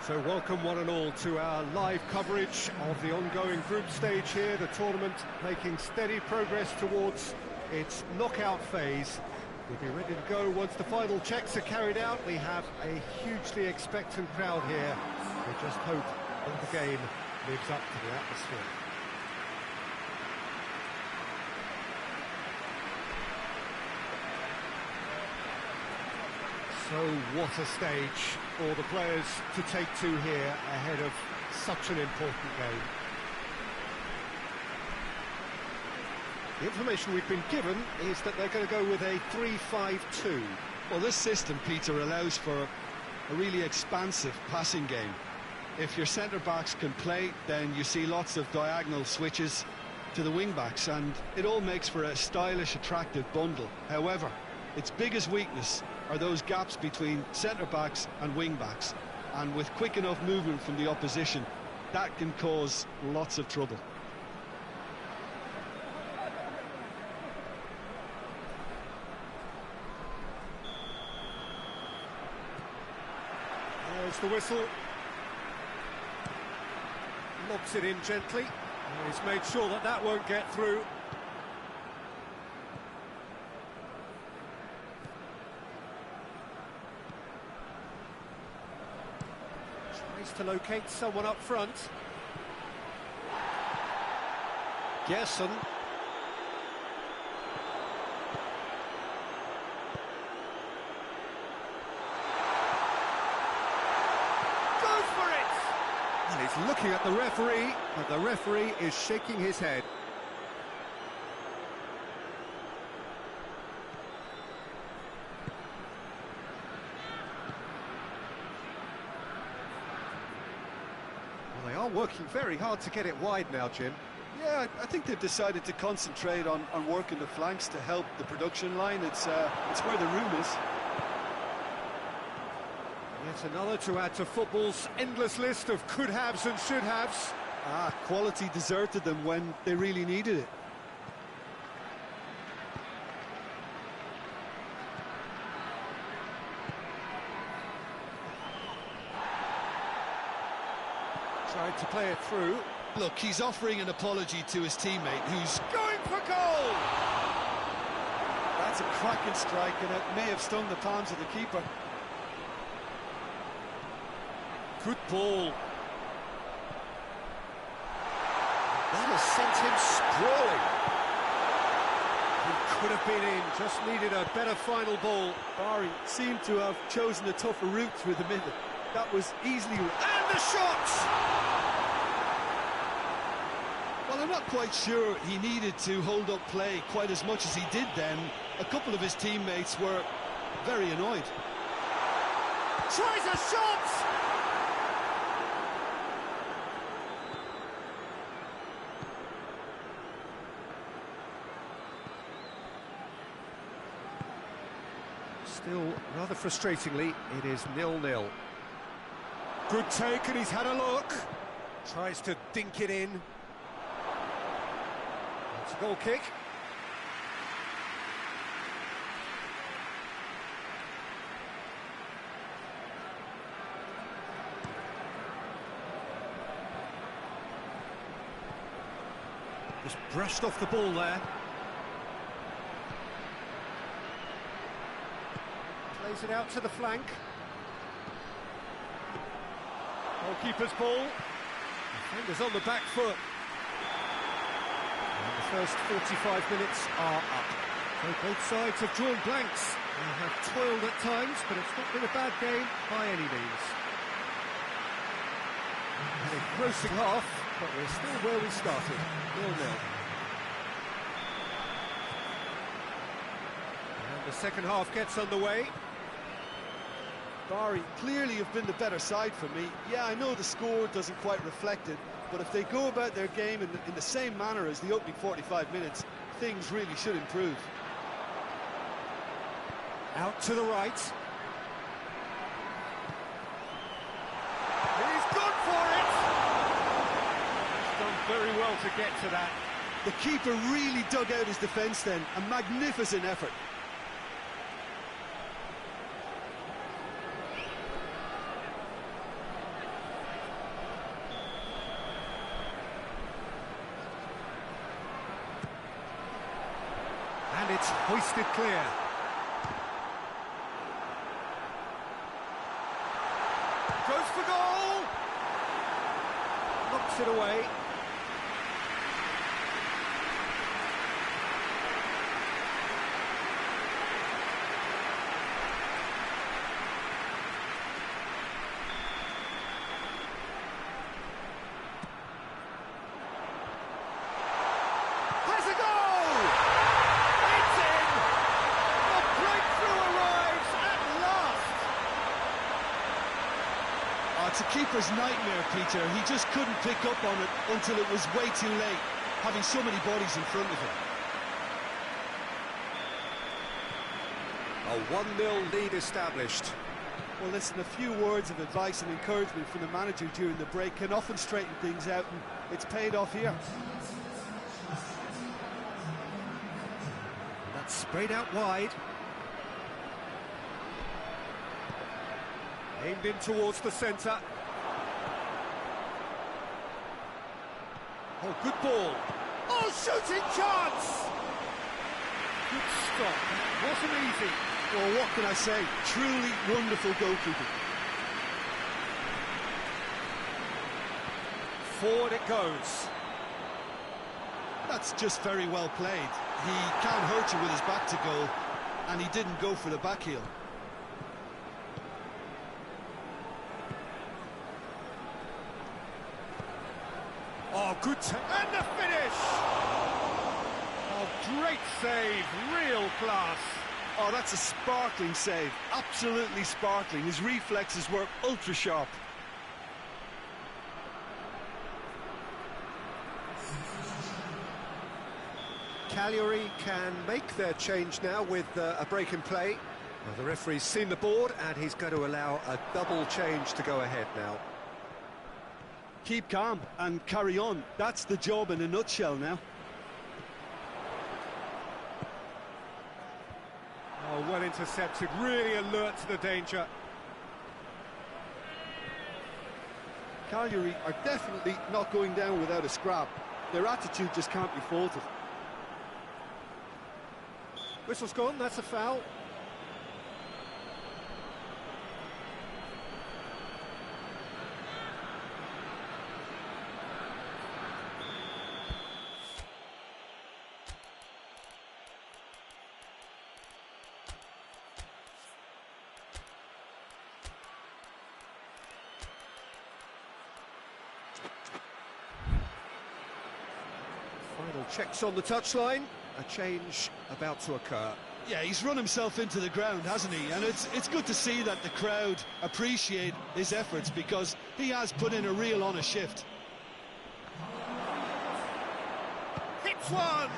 So welcome one and all to our live coverage of the ongoing group stage here, the tournament making steady progress towards its knockout phase. We'll be ready to go once the final checks are carried out. We have a hugely expectant crowd here. We just hope that the game lives up to the atmosphere. So what a stage for the players to take to here ahead of such an important game. The information we've been given is that they're going to go with a 3-5-2. Well, this system, Peter, allows for a really expansive passing game. If your centre-backs can play, then you see lots of diagonal switches to the wing-backs, and it all makes for a stylish, attractive bundle. However, its biggest weakness are those gaps between centre-backs and wing-backs, and with quick enough movement from the opposition, that can cause lots of trouble. There's the whistle. Lobs it in gently. And he's made sure that that won't get through. Tries to locate someone up front. Gerson. And he's looking at the referee, and the referee is shaking his head. Well, they are working very hard to get it wide now, Jim. Yeah, I think they've decided to concentrate on working the flanks to help the production line. It's where the room is. Yet another to add to football's endless list of could-haves and should-haves. Quality deserted them when they really needed it. Tried to play it through. Look, he's offering an apology to his teammate, who's going for goal! That's a cracking strike, and it may have stung the palms of the keeper. Good ball. That has sent him sprawling. He could have been in, just needed a better final ball. Bari seemed to have chosen a tougher route through the middle. That was easily... And the shot! Well, I'm not quite sure he needed to hold up play quite as much as he did then. A couple of his teammates were very annoyed. Tries a shot! Still, rather frustratingly, it is 0-0. Good take, and he's had a look. Tries to dink it in. It's a goal kick. Just brushed off the ball there. Plays it out to the flank. Goalkeeper's ball. Defenders on the back foot. And the first 45 minutes are up. So both sides have drawn blanks. They have toiled at times, but it's not been a bad game by any means. An engrossing half, but we're still where we started. 0-0. And the second half gets underway. Bari clearly have been the better side for me. Yeah, I know the score doesn't quite reflect it, but if they go about their game in the same manner as the opening 45 minutes, things really should improve. Out to the right. He's gone for it! He's done very well to get to that. The keeper really dug out his defence then. A magnificent effort. Hoisted clear. Goes for goal! Knocks it away. Has a goal! It's in! The breakthrough arrives at last! It's a keeper's nightmare, Peter. He just couldn't pick up on it until it was way too late, having so many bodies in front of him. A 1-0 lead established. Well, listen, a few words of advice and encouragement from the manager during the break can often straighten things out, and it's paid off here. That's sprayed out wide. Aimed in towards the centre. Oh, good ball. Oh, shooting chance! Good stop. Wasn't easy. Well, what can I say? Truly wonderful goalkeeping. Forward it goes. That's just very well played. He can't hurt you with his back to goal, and he didn't go for the back heel. Oh, good and the finish! Oh, great save, real class. Oh, that's a sparkling save, absolutely sparkling. His reflexes were ultra sharp. Cagliari can make their change now with a break in play. Well, the referee's seen the board and he's going to allow a double change to go ahead now. Keep calm and carry on. That's the job in a nutshell now. Oh, well intercepted, really alert to the danger. Cagliari are definitely not going down without a scrap. Their attitude just can't be faulted. Whistle's gone, that's a foul. Final checks on the touchline. A change about to occur. Yeah, he's run himself into the ground, hasn't he? And it's good to see that the crowd appreciate his efforts, because he has put in a real honest shift. Hits one!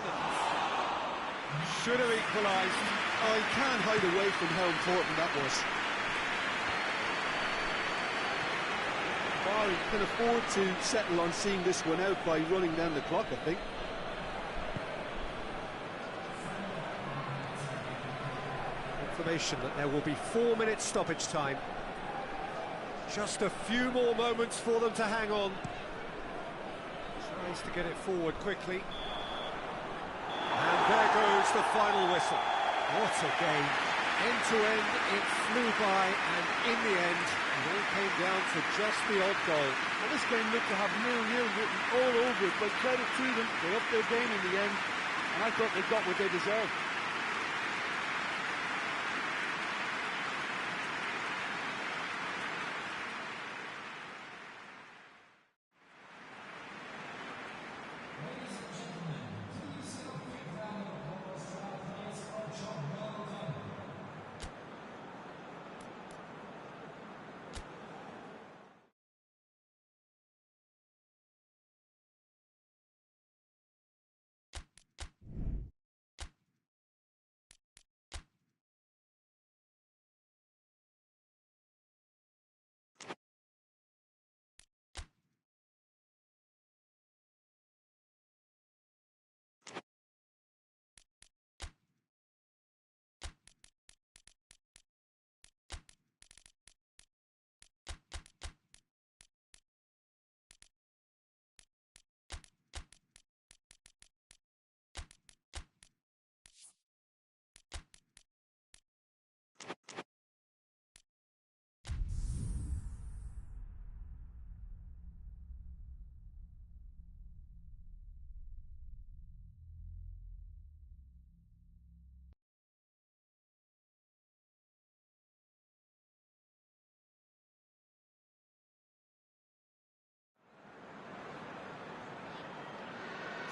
Should have equalised. Oh, he can't hide away from how important that was. BARI can afford to settle on seeing this one out by running down the clock, I think. Information that there will be 4 minutes stoppage time. Just a few more moments for them to hang on. Tries to get it forward quickly. And there goes the final whistle. What a game. End to end, it flew by, and in the end, it all came down to just the odd goal. Well, this game looked to have 0-0 written all over it, but credit to them, they upped their game in the end, and I thought they got what they deserved.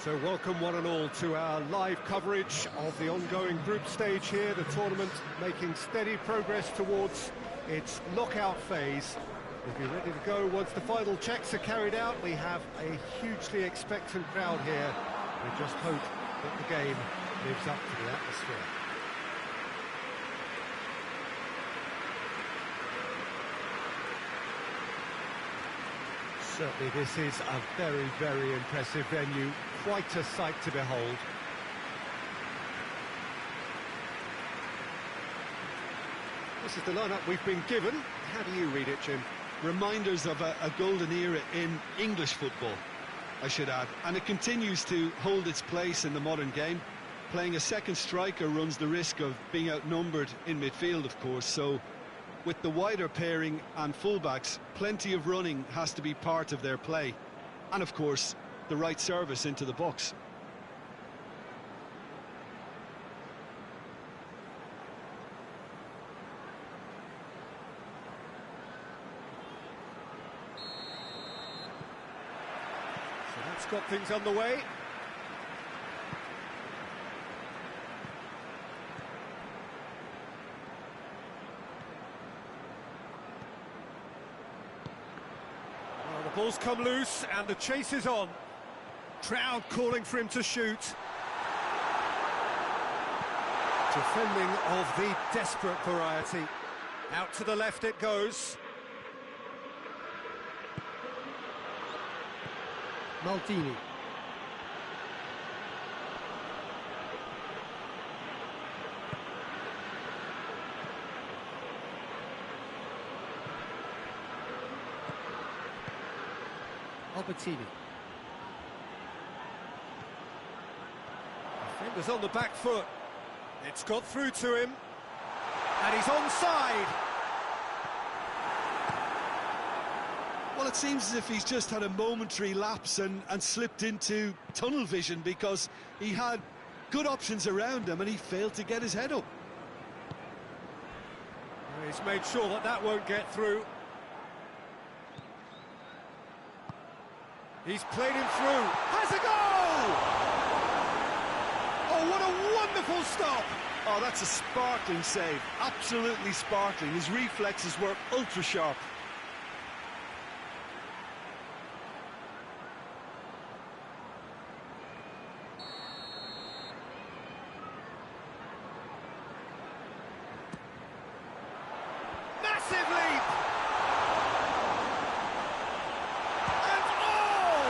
So welcome one and all to our live coverage of the ongoing group stage here, the tournament making steady progress towards its knockout phase. We'll be ready to go once the final checks are carried out. We have a hugely expectant crowd here. We just hope that the game lives up to the atmosphere. Certainly this is a very, very impressive venue. Quite a sight to behold. This is the lineup we've been given. How do you read it, Jim? Reminders of a golden era in English football, I should add. And it continues to hold its place in the modern game. Playing a second striker runs the risk of being outnumbered in midfield, of course. So with the wider pairing and fullbacks, plenty of running has to be part of their play. And of course, the right service into the box. So that's got things underway. Well, the ball's come loose and the chase is on. Crowd calling for him to shoot. Defending of the desperate variety. Out to the left it goes. Maldini. Albertini. Defenders on the back foot. It's got through to him. And he's onside. Well, it seems as if he's just had a momentary lapse and slipped into tunnel vision, because he had good options around him and he failed to get his head up. He's made sure that that won't get through. He's played him through. Has a goal! Oh, what a wonderful stop! Oh, that's a sparkling save. Absolutely sparkling. His reflexes were ultra sharp. Massive leap! And goal!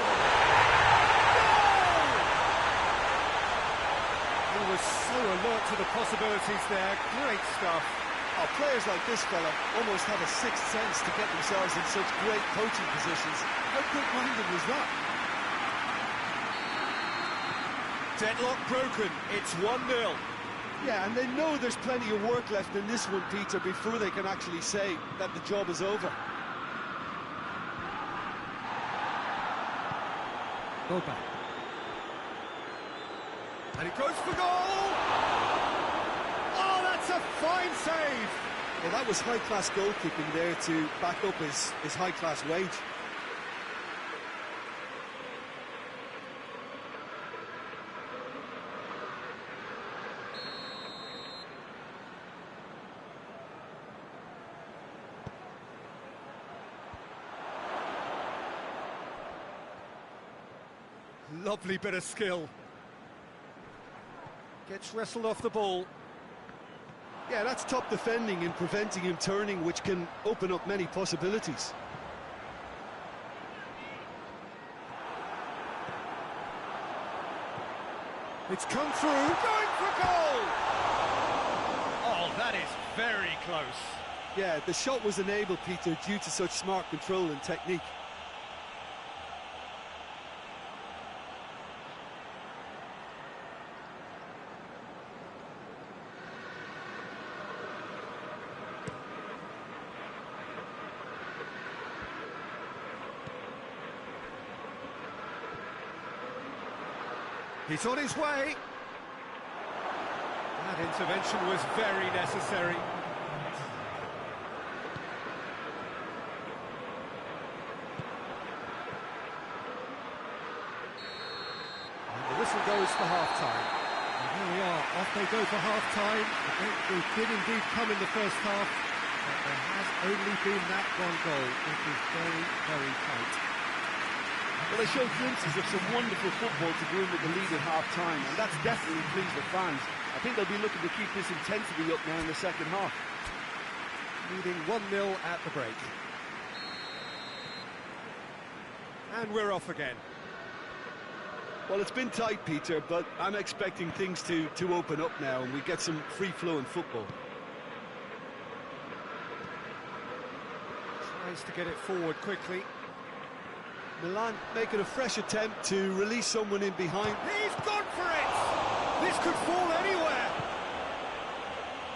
He was so alert to the possibilities there. Great stuff. Oh, players like this fella almost have a sixth sense to get themselves in such great coaching positions. How quick-minded was that? Deadlock broken. It's 1-0. Yeah, and they know there's plenty of work left in this one, Peter, before they can actually say that the job is over. Go back. And it goes for goal! Oh, that's a fine save! Well, that was high-class goalkeeping there to back up his high-class wage. Lovely bit of skill. Gets wrestled off the ball. Yeah, that's top defending and preventing him turning, which can open up many possibilities. It's come through, going for goal! Oh, that is very close. Yeah, the shot was enabled, Peter, due to such smart control and technique. He's on his way. That intervention was very necessary. And goes for half-time. And here we are, off they go for half-time. The breakthrough did indeed come in the first half, but there has only been that one goal. It is very, very tight. Well, they showed glimpses of some wonderful football to go in with the lead at half-time, and that's definitely pleased the fans. I think they'll be looking to keep this intensity up now in the second half. Leading 1-0 at the break. And we're off again. Well, it's been tight, Peter, but I'm expecting things to open up now and we get some free-flowing football. Tries to get it forward quickly. Milan making a fresh attempt to release someone in behind. He's gone for it! This could fall anywhere!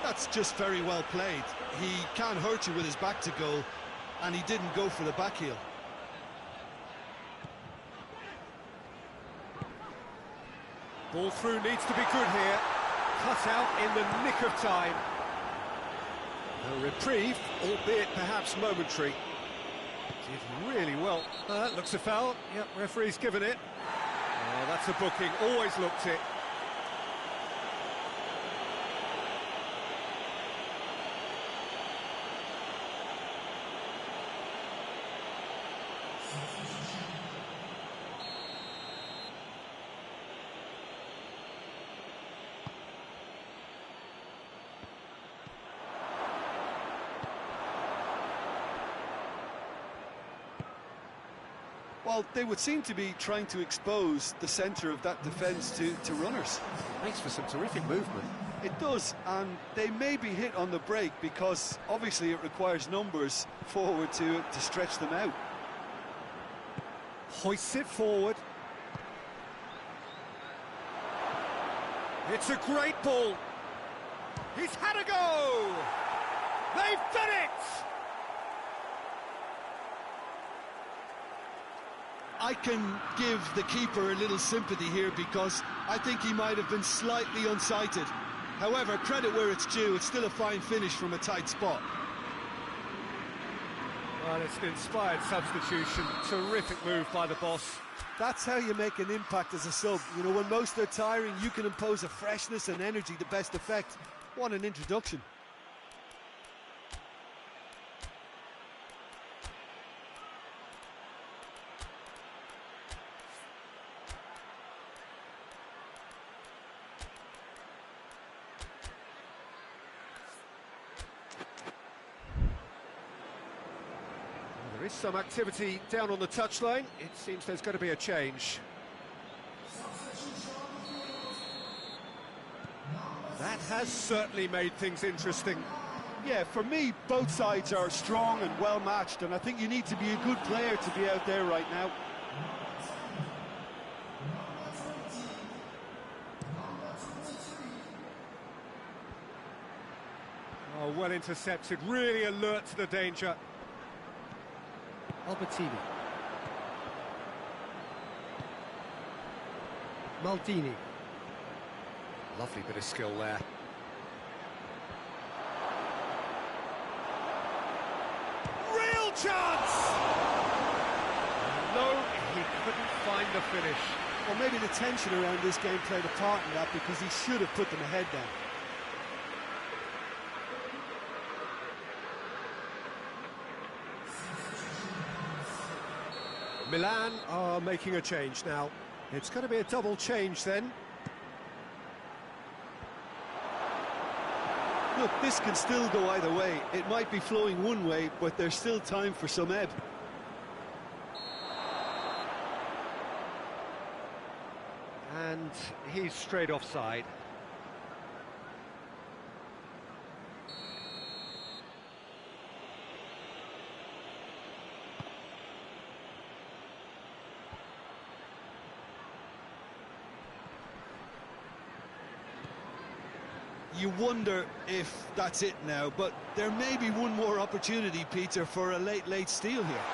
That's just very well played. He can't hurt you with his back to goal, and he didn't go for the back heel. Ball through needs to be good here. Cut out in the nick of time. A reprieve, albeit perhaps momentary. Did really well. Looks a foul. Yep, referee's given it. Oh, that's a booking. Always looked it. Well, they would seem to be trying to expose the centre of that defence to runners. Makes for some terrific movement. It does, and they may be hit on the break because obviously it requires numbers forward to stretch them out. Hoists it forward. It's a great ball. He's had a go! They've done it! I can give the keeper a little sympathy here because I think he might have been slightly unsighted. However, credit where it's due, it's still a fine finish from a tight spot. Well, it's an inspired substitution. Terrific move by the boss. That's how you make an impact as a sub. You know, when most are tiring, you can impose a freshness and energy to best effect. What an introduction. There is some activity down on the touchline. It seems there's going to be a change. That has certainly made things interesting. Yeah, for me, both sides are strong and well matched, and I think you need to be a good player to be out there right now. Oh, well intercepted, really alert to the danger. Albertini. Maldini. Lovely bit of skill there. Real chance! No, he couldn't find the finish. Well, maybe the tension around this game played a part in that because he should have put them ahead then. Milan are making a change now. It's going to be a double change then. Look, this can still go either way. It might be flowing one way, but there's still time for some ebb. And he's straight offside. You wonder if that's it now, but there may be one more opportunity, Peter, for a late steal here.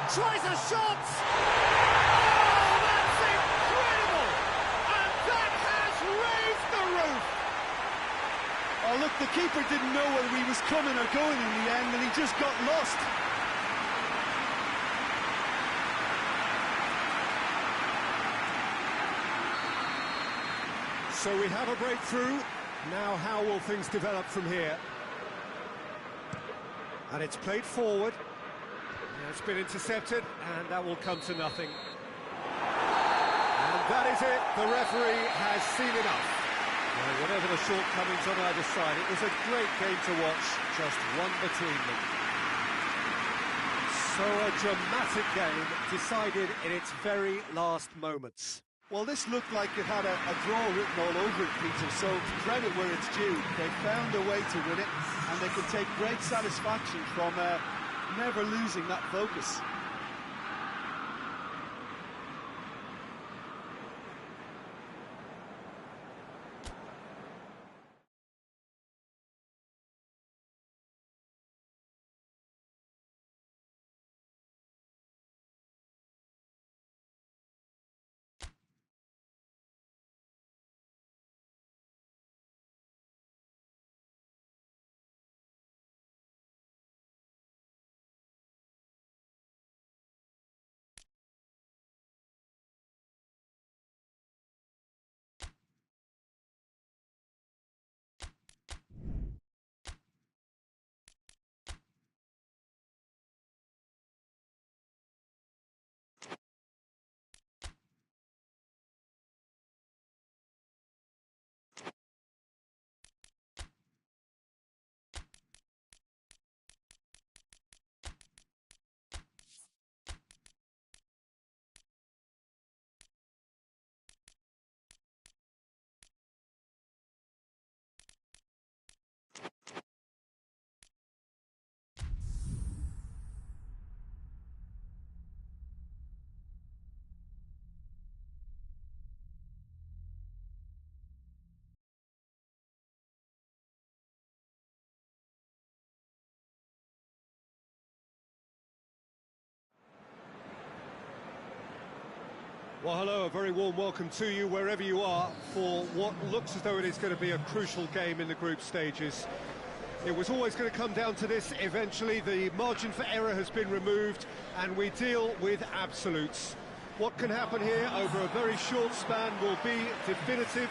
Tries a shot! Oh, that's incredible! And that has raised the roof! Oh, look, the keeper didn't know whether he was coming or going in the end, and he just got lost. So we have a breakthrough. Now how will things develop from here? And it's played forward. It's been intercepted, and that will come to nothing. And that is it. The referee has seen enough. Well, whatever the shortcomings on either side, it was a great game to watch, just one between them. So a dramatic game decided in its very last moments. Well, this looked like it had a draw written all over it, Peter, so credit where it's due. They found a way to win it, and they can take great satisfaction from never losing that focus. Well, hello, a very warm welcome to you wherever you are for what looks as though it is going to be a crucial game in the group stages. It was always going to come down to this eventually. The margin for error has been removed and we deal with absolutes. What can happen here over a very short span will be definitive.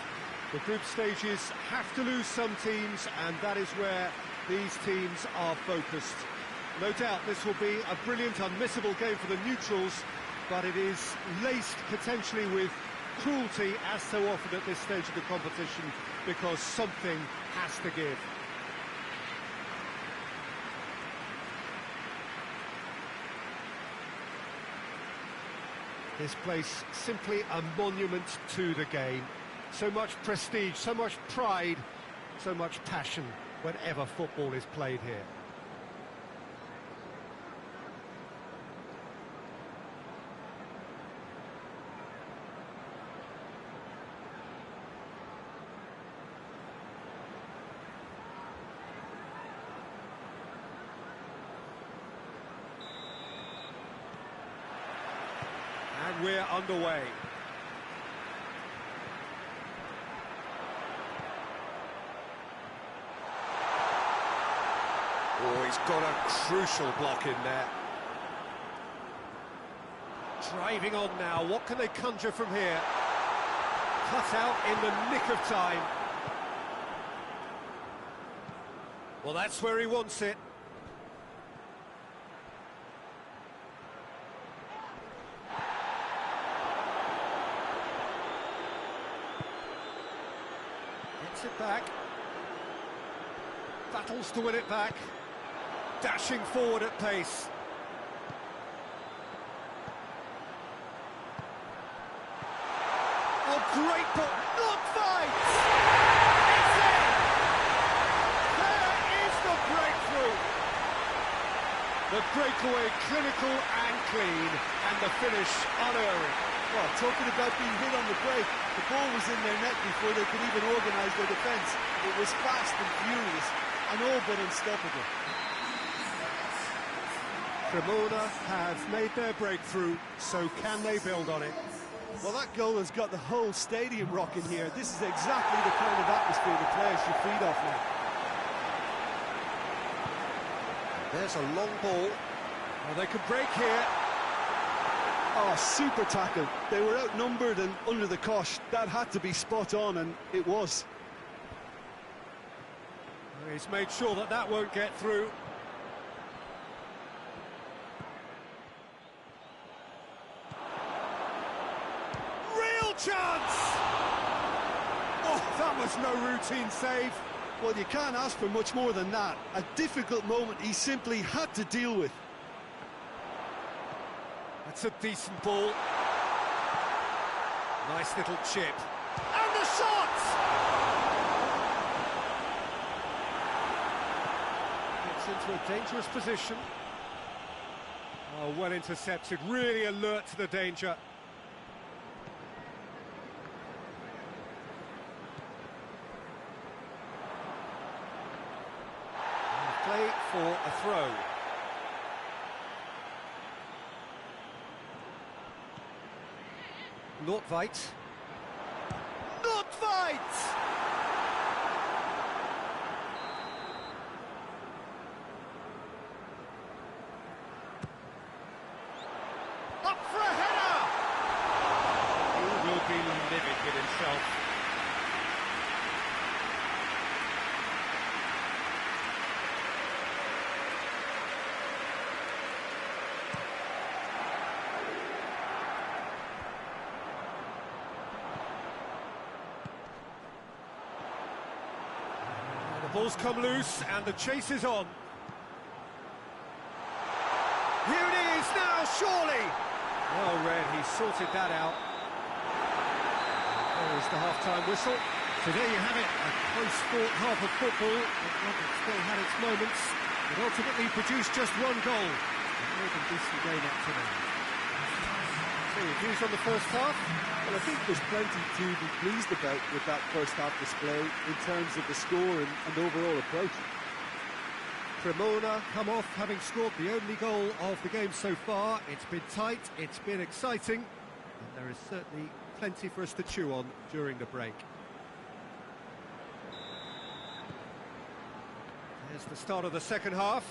The group stages have to lose some teams, and that is where these teams are focused. No doubt this will be a brilliant, unmissable game for the neutrals, but it is laced potentially with cruelty as so often at this stage of the competition, because something has to give. This place simply a monument to the game. So much prestige, so much pride, so much passion whenever football is played here. And we're underway. Oh, he's got a crucial block in there. Driving on now, what can they conjure from here? Cut out in the nick of time. Well, that's where he wants it. Gets it back. Battles to win it back. Dashing forward at pace. Oh, great ball. Not fight! It's in! There is the breakthrough! The breakaway clinical and clean, and the finish unerring. Well, talking about being hit on the break, the ball was in their net before they could even organise their defence. It was fast and furious, and all but unstoppable. Cremona have made their breakthrough, so can they build on it? Well, that goal has got the whole stadium rocking here. This is exactly the kind of atmosphere the players should feed off now. There's a long ball. Well, they could break here. Oh, super tackle. They were outnumbered and under the cosh. That had to be spot on, and it was. He's made sure that that won't get through. Real chance! Oh, that was no routine save. Well, you can't ask for much more than that. A difficult moment he simply had to deal with. That's a decent ball. Nice little chip. And the shot! Gets into a dangerous position. Oh, well intercepted, really alert to the danger. Play for a throw. Nordtveit. Nordtveit! Up for a header! He will be livid with himself. Ball's come loose and the chase is on. Here it is now, surely! Well read, he sorted that out. There is the half-time whistle. So there you have it, a close-fought half of football. It still had its moments. It ultimately produced just one goal. A more than decent game up to now. So your views on the first half? Well, I think there's plenty to be pleased about with that first half display in terms of the score and overall approach. Cremona come off having scored the only goal of the game so far. It's been tight, it's been exciting, and there is certainly plenty for us to chew on during the break. There's the start of the second half.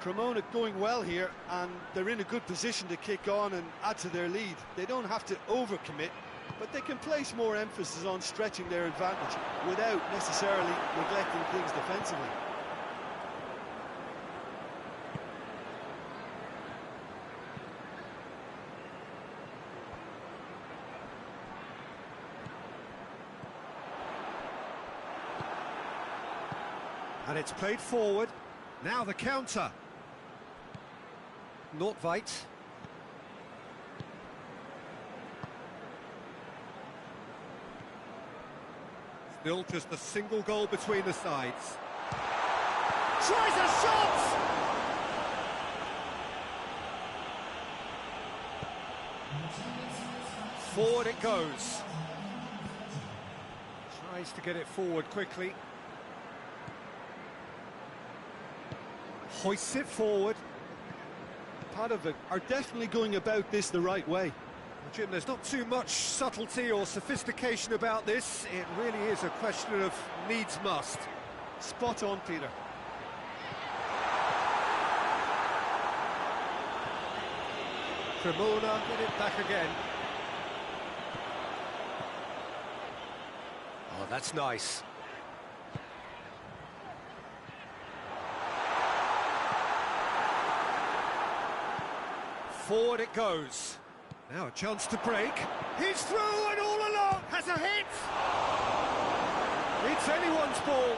Cremona going well here, and they're in a good position to kick on and add to their lead. They don't have to overcommit, but they can place more emphasis on stretching their advantage without necessarily neglecting things defensively. And it's played forward. Now the counter. Nordtveit. Still just a single goal between the sides. Tries a shot! Forward it goes. Tries to get it forward quickly. Hoists it forward. PADOVA are definitely going about this the right way. Well, Jim, there's not too much subtlety or sophistication about this. It really is a question of needs must. Spot on, Peter. Cremona get it back again. Oh, that's nice. Forward it goes. Now a chance to break. He's through and all along. Has a hit. It's anyone's ball.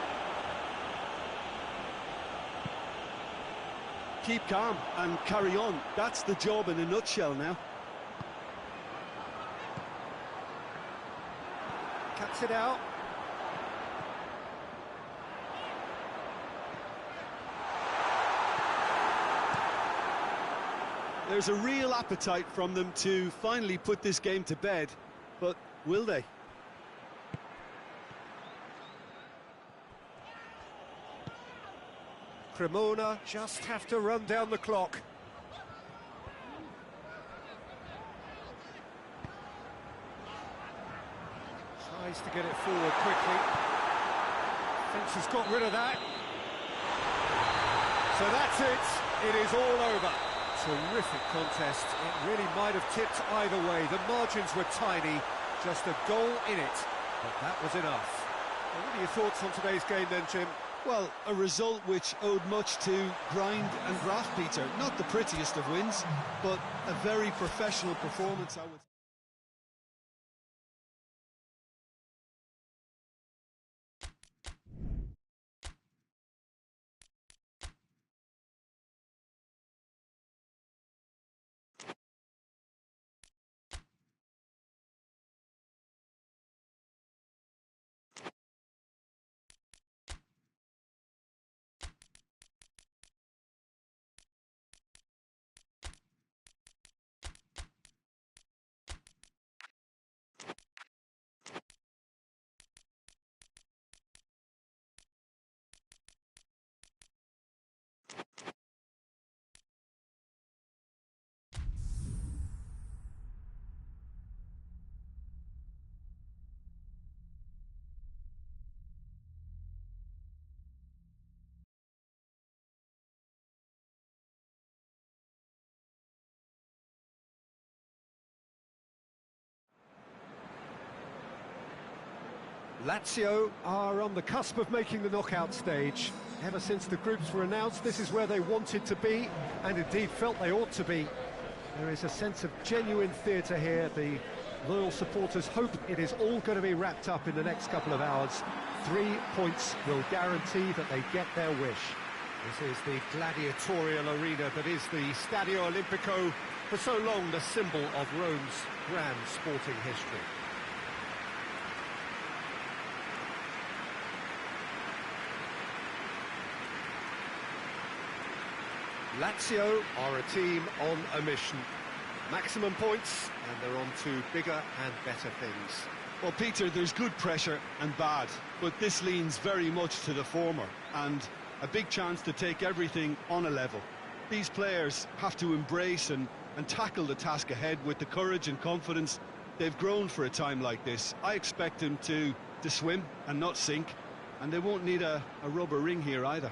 Keep calm and carry on. That's the job in a nutshell now. Cuts it out. There's a real appetite from them to finally put this game to bed, but will they? Cremona just have to run down the clock. Tries to get it forward quickly. Thinks he's got rid of that. So that's it. It is all over. Terrific contest. It really might have tipped either way. The margins were tiny, just a goal in it, but that was enough. Well, what are your thoughts on today's game then, Jim? Well, a result which owed much to grind and graft, Peter. Not the prettiest of wins, but a very professional performance, I would say. Lazio are on the cusp of making the knockout stage. Ever since the groups were announced, this is where they wanted to be, and indeed felt they ought to be. There is a sense of genuine theatre here. The loyal supporters hope it is all going to be wrapped up in the next couple of hours. 3 points will guarantee that they get their wish. This is the gladiatorial arena that is the Stadio Olimpico, for so long the symbol of Rome's grand sporting history. Lazio are a team on a mission. Maximum points, and they're on to bigger and better things. Well, Peter, there's good pressure and bad, but this leans very much to the former, and a big chance to take everything on a level. These players have to embrace and tackle the task ahead with the courage and confidence they've grown for a time like this. I expect them to swim and not sink, and they won't need a rubber ring here either.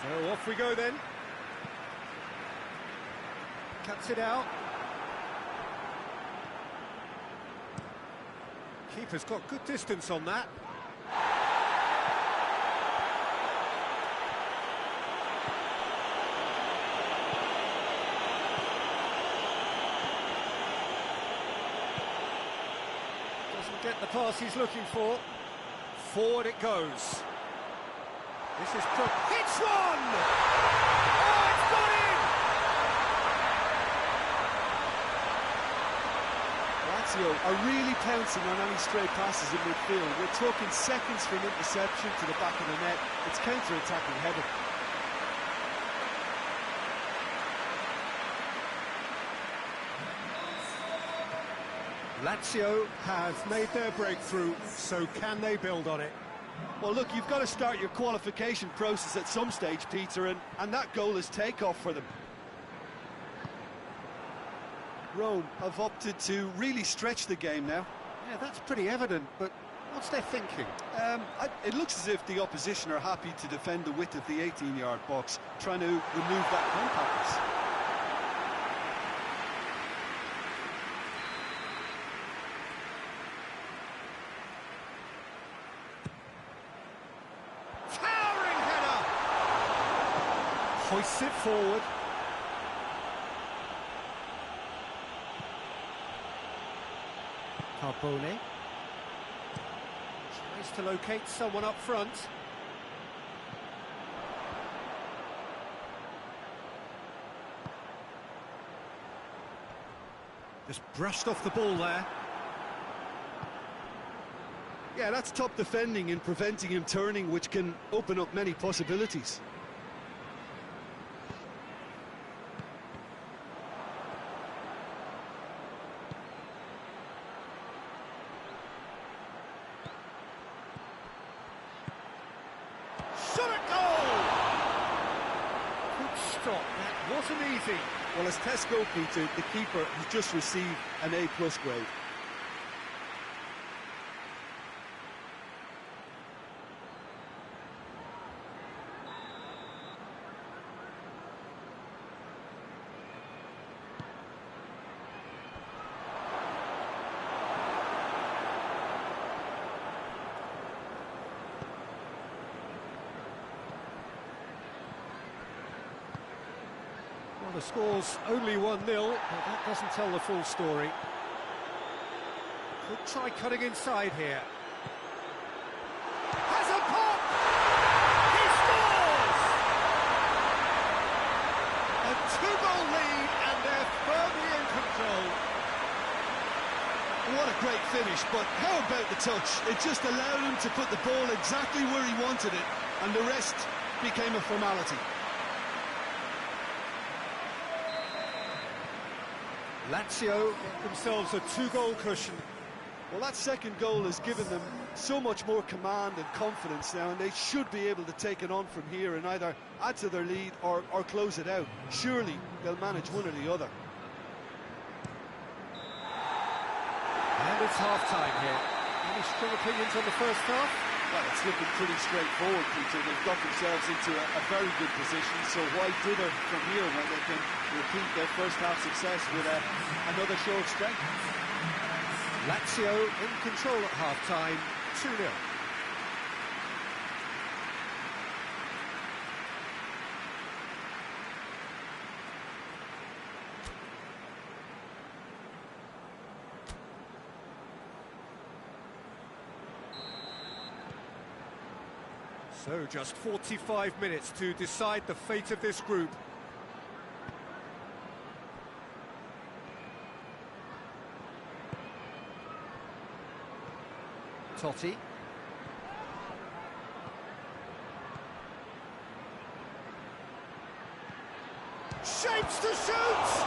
So off we go then. Cuts it out. Keeper's got good distance on that. Doesn't get the pass he's looking for. Forward it goes. This is hits one! Oh, it's got in! Lazio are really pouncing on any stray passes in midfield. We're talking seconds from interception to the back of the net. It's counter-attacking heaven. Lazio have made their breakthrough, so can they build on it? Well, look, you've got to start your qualification process at some stage, Peter, and that goal is takeoff for them. Rome have opted to really stretch the game now. Yeah, that's pretty evident, but what's their thinking? It looks as if the opposition are happy to defend the width of the 18-yard box, trying to remove that compactness. Hoists it forward. Carbone tries to locate someone up front. Just brushed off the ball there. Yeah, that's top defending and preventing him turning, which can open up many possibilities. That wasn't easy. Well, as test goal, Peter, the keeper has just received an A+ grade. Well, the score's only 1-0, but that doesn't tell the full story. Could try cutting inside here. Has a pop! He scores! A two-goal lead, and they're firmly in control. What a great finish, but how about the touch? It just allowed him to put the ball exactly where he wanted it, and the rest became a formality. Lazio get themselves a two-goal cushion. Well, that second goal has given them so much more command and confidence now, and they should be able to take it on from here and either add to their lead or close it out. Surely they'll manage one or the other. And it's half-time here. Any strong opinions on the first half? Well, it's looking pretty straightforward, Peter. They've got themselves into a very good position, so why dither from here when they can repeat their first half success with another show of strength? Lazio in control at half-time, 2-0. So just 45 minutes to decide the fate of this group. Totti. Shapes to shoot!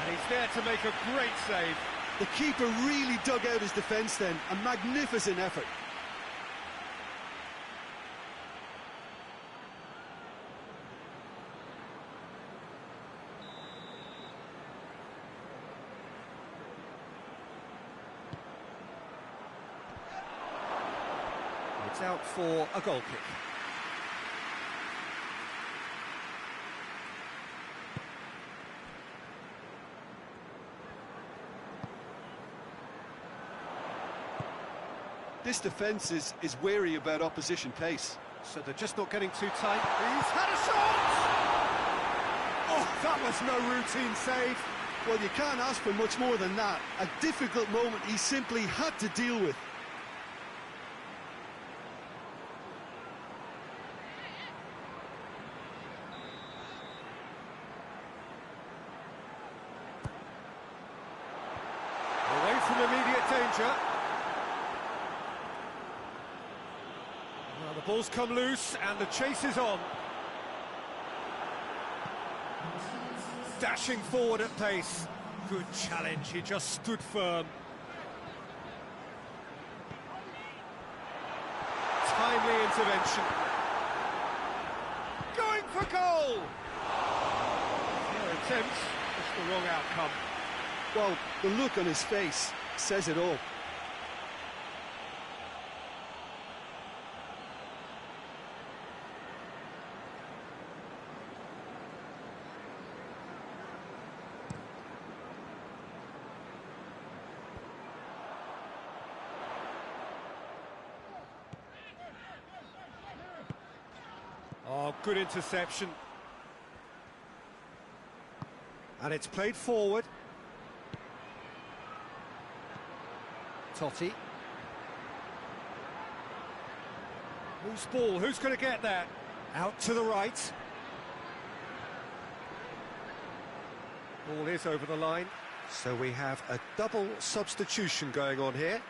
And he's there to make a great save. The keeper really dug out his defence then. A magnificent effort. It's out for a goal kick. This defence is wary about opposition pace. So they're just not getting too tight. He's had a shot! Oh, that was no routine save. Well, you can't ask for much more than that. A difficult moment he simply had to deal with. Away from immediate danger. Well, the ball's come loose and the chase is on. Dashing forward at pace. Good challenge, he just stood firm. Timely intervention. Going for goal! Fair attempt, just the wrong outcome. Well, the look on his face says it all. Oh, good interception. And it's played forward. Totti. Whose ball? Who's going to get that? Out to the right. Ball is over the line. So we have a double substitution going on here.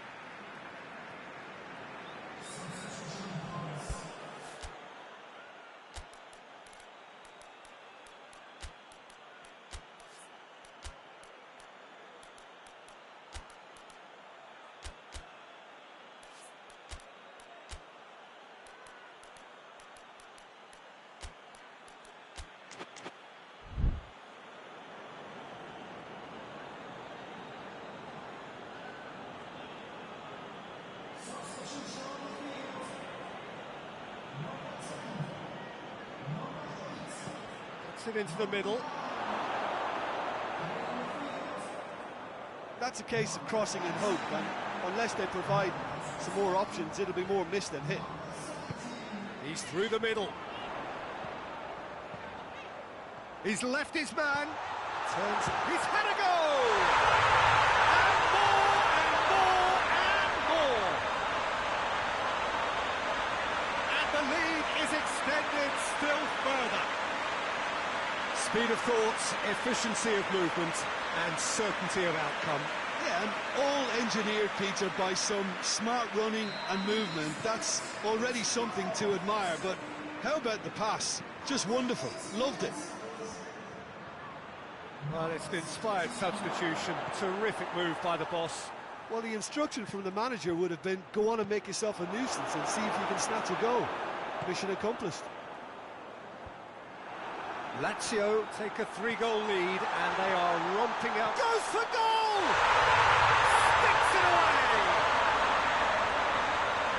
Gets it into the middle. That's a case of crossing in hope, and unless they provide some more options, it'll be more miss than hit. He's through the middle. He's left his man, turns, he's had a go! And more, and more, and more! And the lead is extended still further. Speed of thought, efficiency of movement, and certainty of outcome. Yeah, and all engineered, Peter, by some smart running and movement. That's already something to admire, but how about the pass? Just wonderful. Loved it. Well, it's an inspired substitution. Terrific move by the boss. Well, the instruction from the manager would have been, go on and make yourself a nuisance and see if you can snatch a goal. Mission accomplished. Lazio take a 3-goal lead, and they are romping out. Goes for goal! Sticks it away!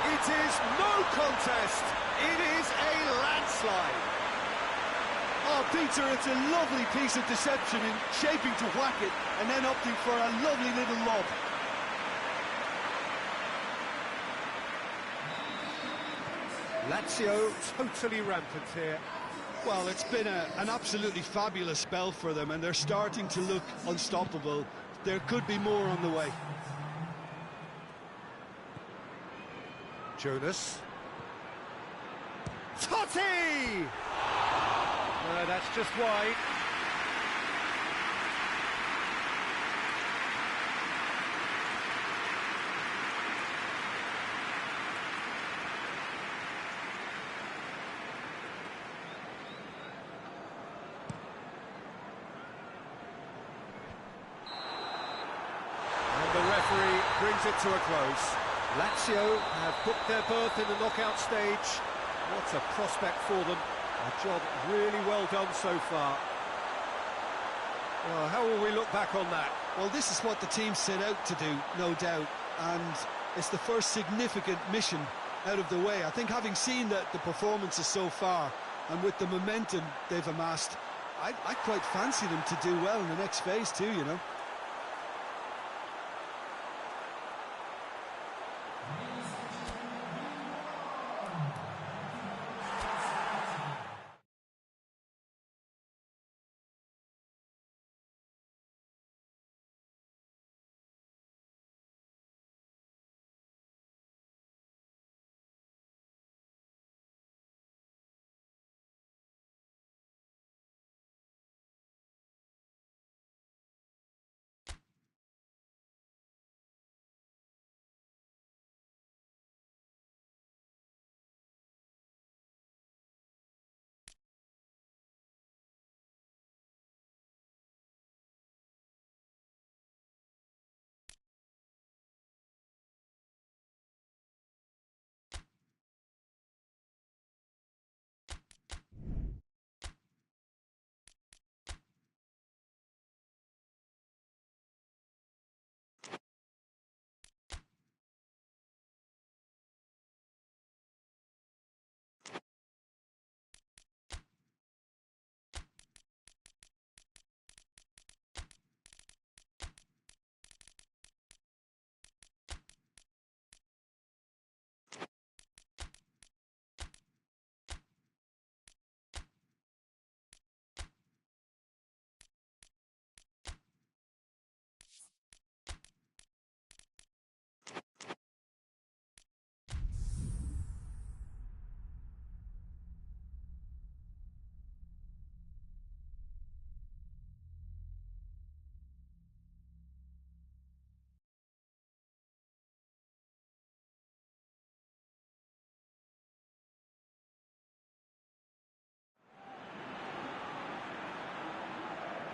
It is no contest. It is a landslide. Oh, Peter, it's a lovely piece of deception in shaping to whack it and then opting for a lovely little lob. Lazio totally rampant here. Well, it's been an absolutely fabulous spell for them, and they're starting to look unstoppable. There could be more on the way. Jonas. Totti! No, that's just wide. And the referee brings it to a close. Lazio have booked their berth in the knockout stage. What a prospect for them. A job really well done so far. Well, how will we look back on that? Well, this is what the team set out to do, no doubt, and it's the first significant mission out of the way. I think having seen the performances so far, and with the momentum they've amassed, I quite fancy them to do well in the next phase too, you know.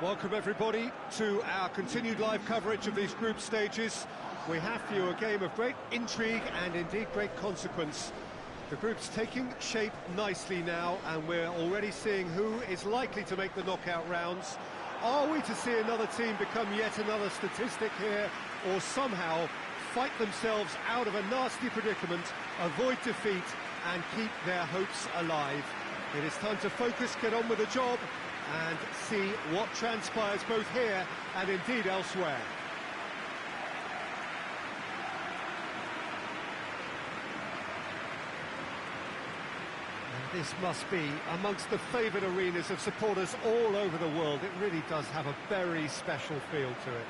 Welcome everybody to our continued live coverage of these group stages. We have for you a game of great intrigue and indeed great consequence. The group's taking shape nicely now, and we're already seeing who is likely to make the knockout rounds. Are we to see another team become yet another statistic here, or somehow fight themselves out of a nasty predicament, avoid defeat and keep their hopes alive? It is time to focus, get on with the job, and see what transpires both here and indeed elsewhere. And This must be amongst the favoured arenas of supporters all over the world. It really does have a very special feel to it.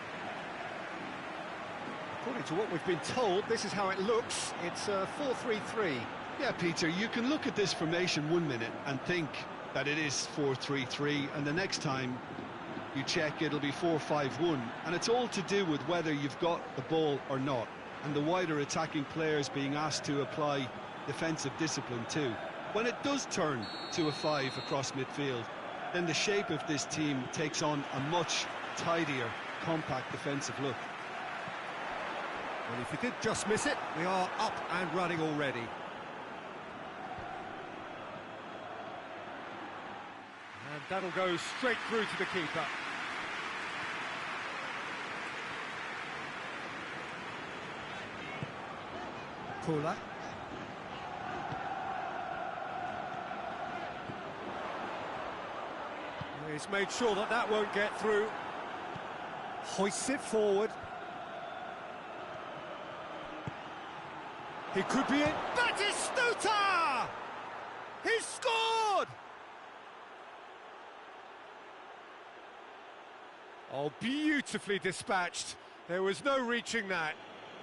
According to what we've been told, this is how it looks. It's a 4-3-3. Yeah, Peter, you can look at this formation 1 minute and think that it is 4-3-3, and the next time you check, it'll be 4-5-1, and it's all to do with whether you've got the ball or not, and the wider attacking players being asked to apply defensive discipline too. When it does turn to a 5 across midfield, then the shape of this team takes on a much tidier, compact defensive look. Well, if you did just miss it, we are up and running already. And that'll go straight through to the keeper. Pula. He's made sure that that won't get through. Hoists it forward. He could be in. Batistuta! He's scored! Oh, beautifully dispatched. There was no reaching that.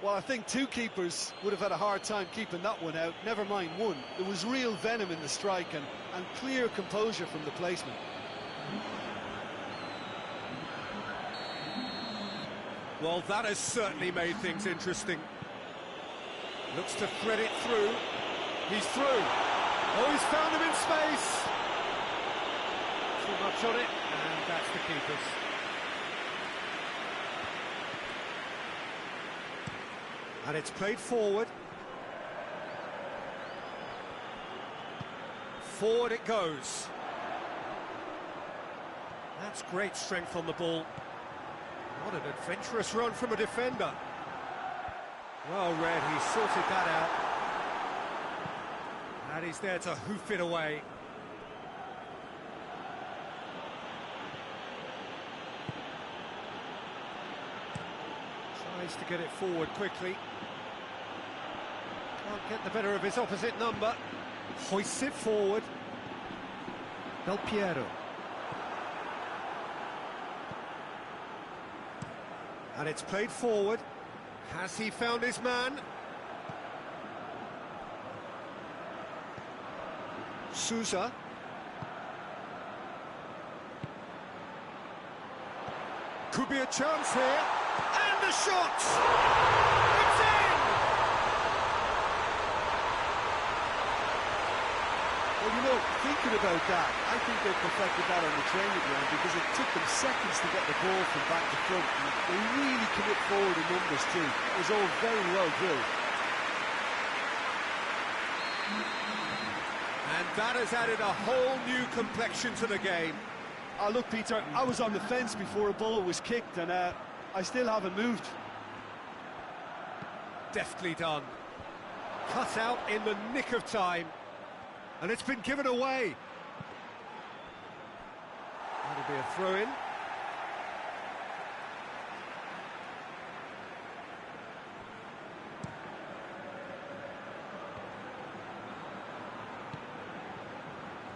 Well, I think two keepers would have had a hard time keeping that one out, never mind one. There was real venom in the strike and clear composure from the placement. Well, that has certainly made things interesting. Looks to thread it through. He's through. Oh, he's found him in space. Too much on it, and that's the keeper's. And it's played forward. Forward it goes. That's great strength on the ball. What an adventurous run from a defender. Well read, he sorted that out. And he's there to hoof it away. Tries to get it forward quickly. Can't get the better of his opposite number. Hoists it forward. Del Piero. And it's played forward. Has he found his man? Sousa. Could be a chance here. And the shot! It's in! Well, you know, thinking about that, I think they perfected that on the training ground because it took them seconds to get the ball from back to front. And they really commit forward in numbers too. It was all very well drilled. And that has added a whole new complexion to the game. Look, Peter, I was on the fence before a ball was kicked and I still haven't moved. Deftly done. Cut out in the nick of time. And it's been given away. That'll be a throw-in.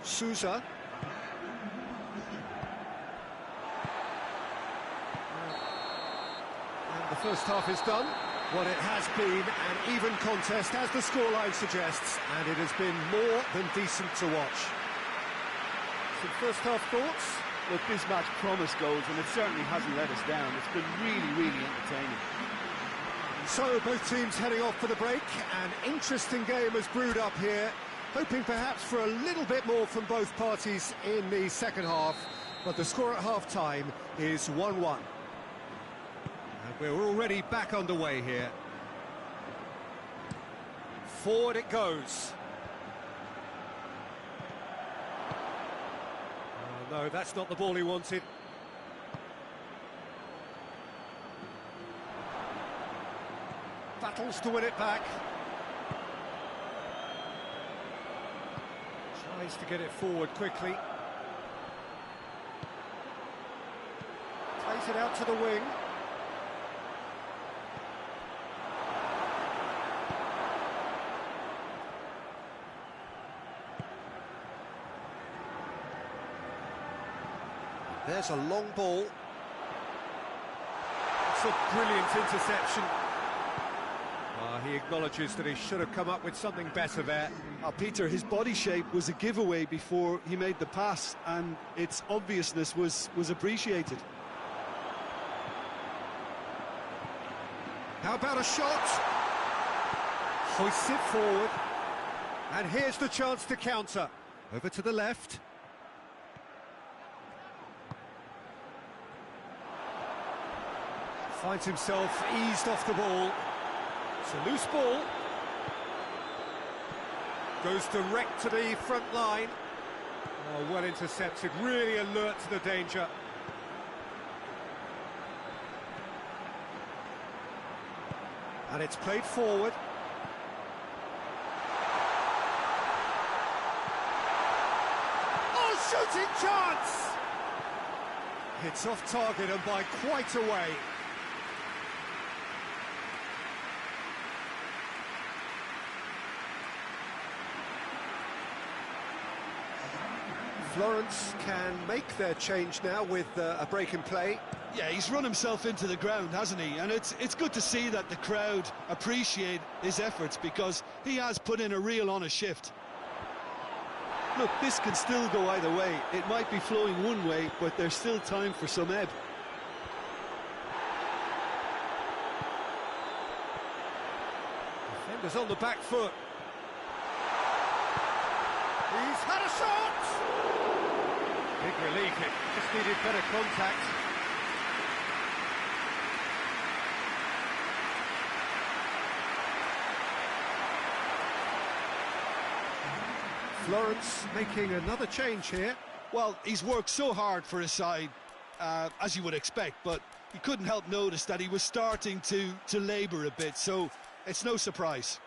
Sousa. And the first half is done. Well, it has been an even contest, as the scoreline suggests, and it has been more than decent to watch. Some first-half thoughts? Look, this match promised goals, and it certainly hasn't let us down. It's been really, really entertaining. So, both teams heading off for the break. An interesting game has brewed up here, hoping perhaps for a little bit more from both parties in the second half, but the score at half-time is 1-1. We're already back underway here. Forward it goes. Oh, no, that's not the ball he wanted. Battles to win it back. Tries to get it forward quickly. Plays it out to the wing. There's a long ball. It's a brilliant interception. He acknowledges that he should have come up with something better there. Peter, his body shape was a giveaway before he made the pass, and its obviousness was appreciated. How about a shot? Hoists it forward. And here's the chance to counter. Over to the left. Finds himself eased off the ball. It's a loose ball. Goes direct to the front line. Oh, well intercepted, really alert to the danger. And it's played forward. Oh, shooting chance! It's off target and by quite a way. Florence can make their change now with a break in play. Yeah, he's run himself into the ground, hasn't he? And it's good to see that the crowd appreciate his efforts, because he has put in a real honest shift. Look, this can still go either way. It might be flowing one way, but there's still time for some ebb. Defender's on the back foot. He's had a shot! Big relief, it just needed better contact. Florence making another change here. Well, he's worked so hard for his side, as you would expect, but you couldn't help notice that he was starting to labour a bit, so it's no surprise.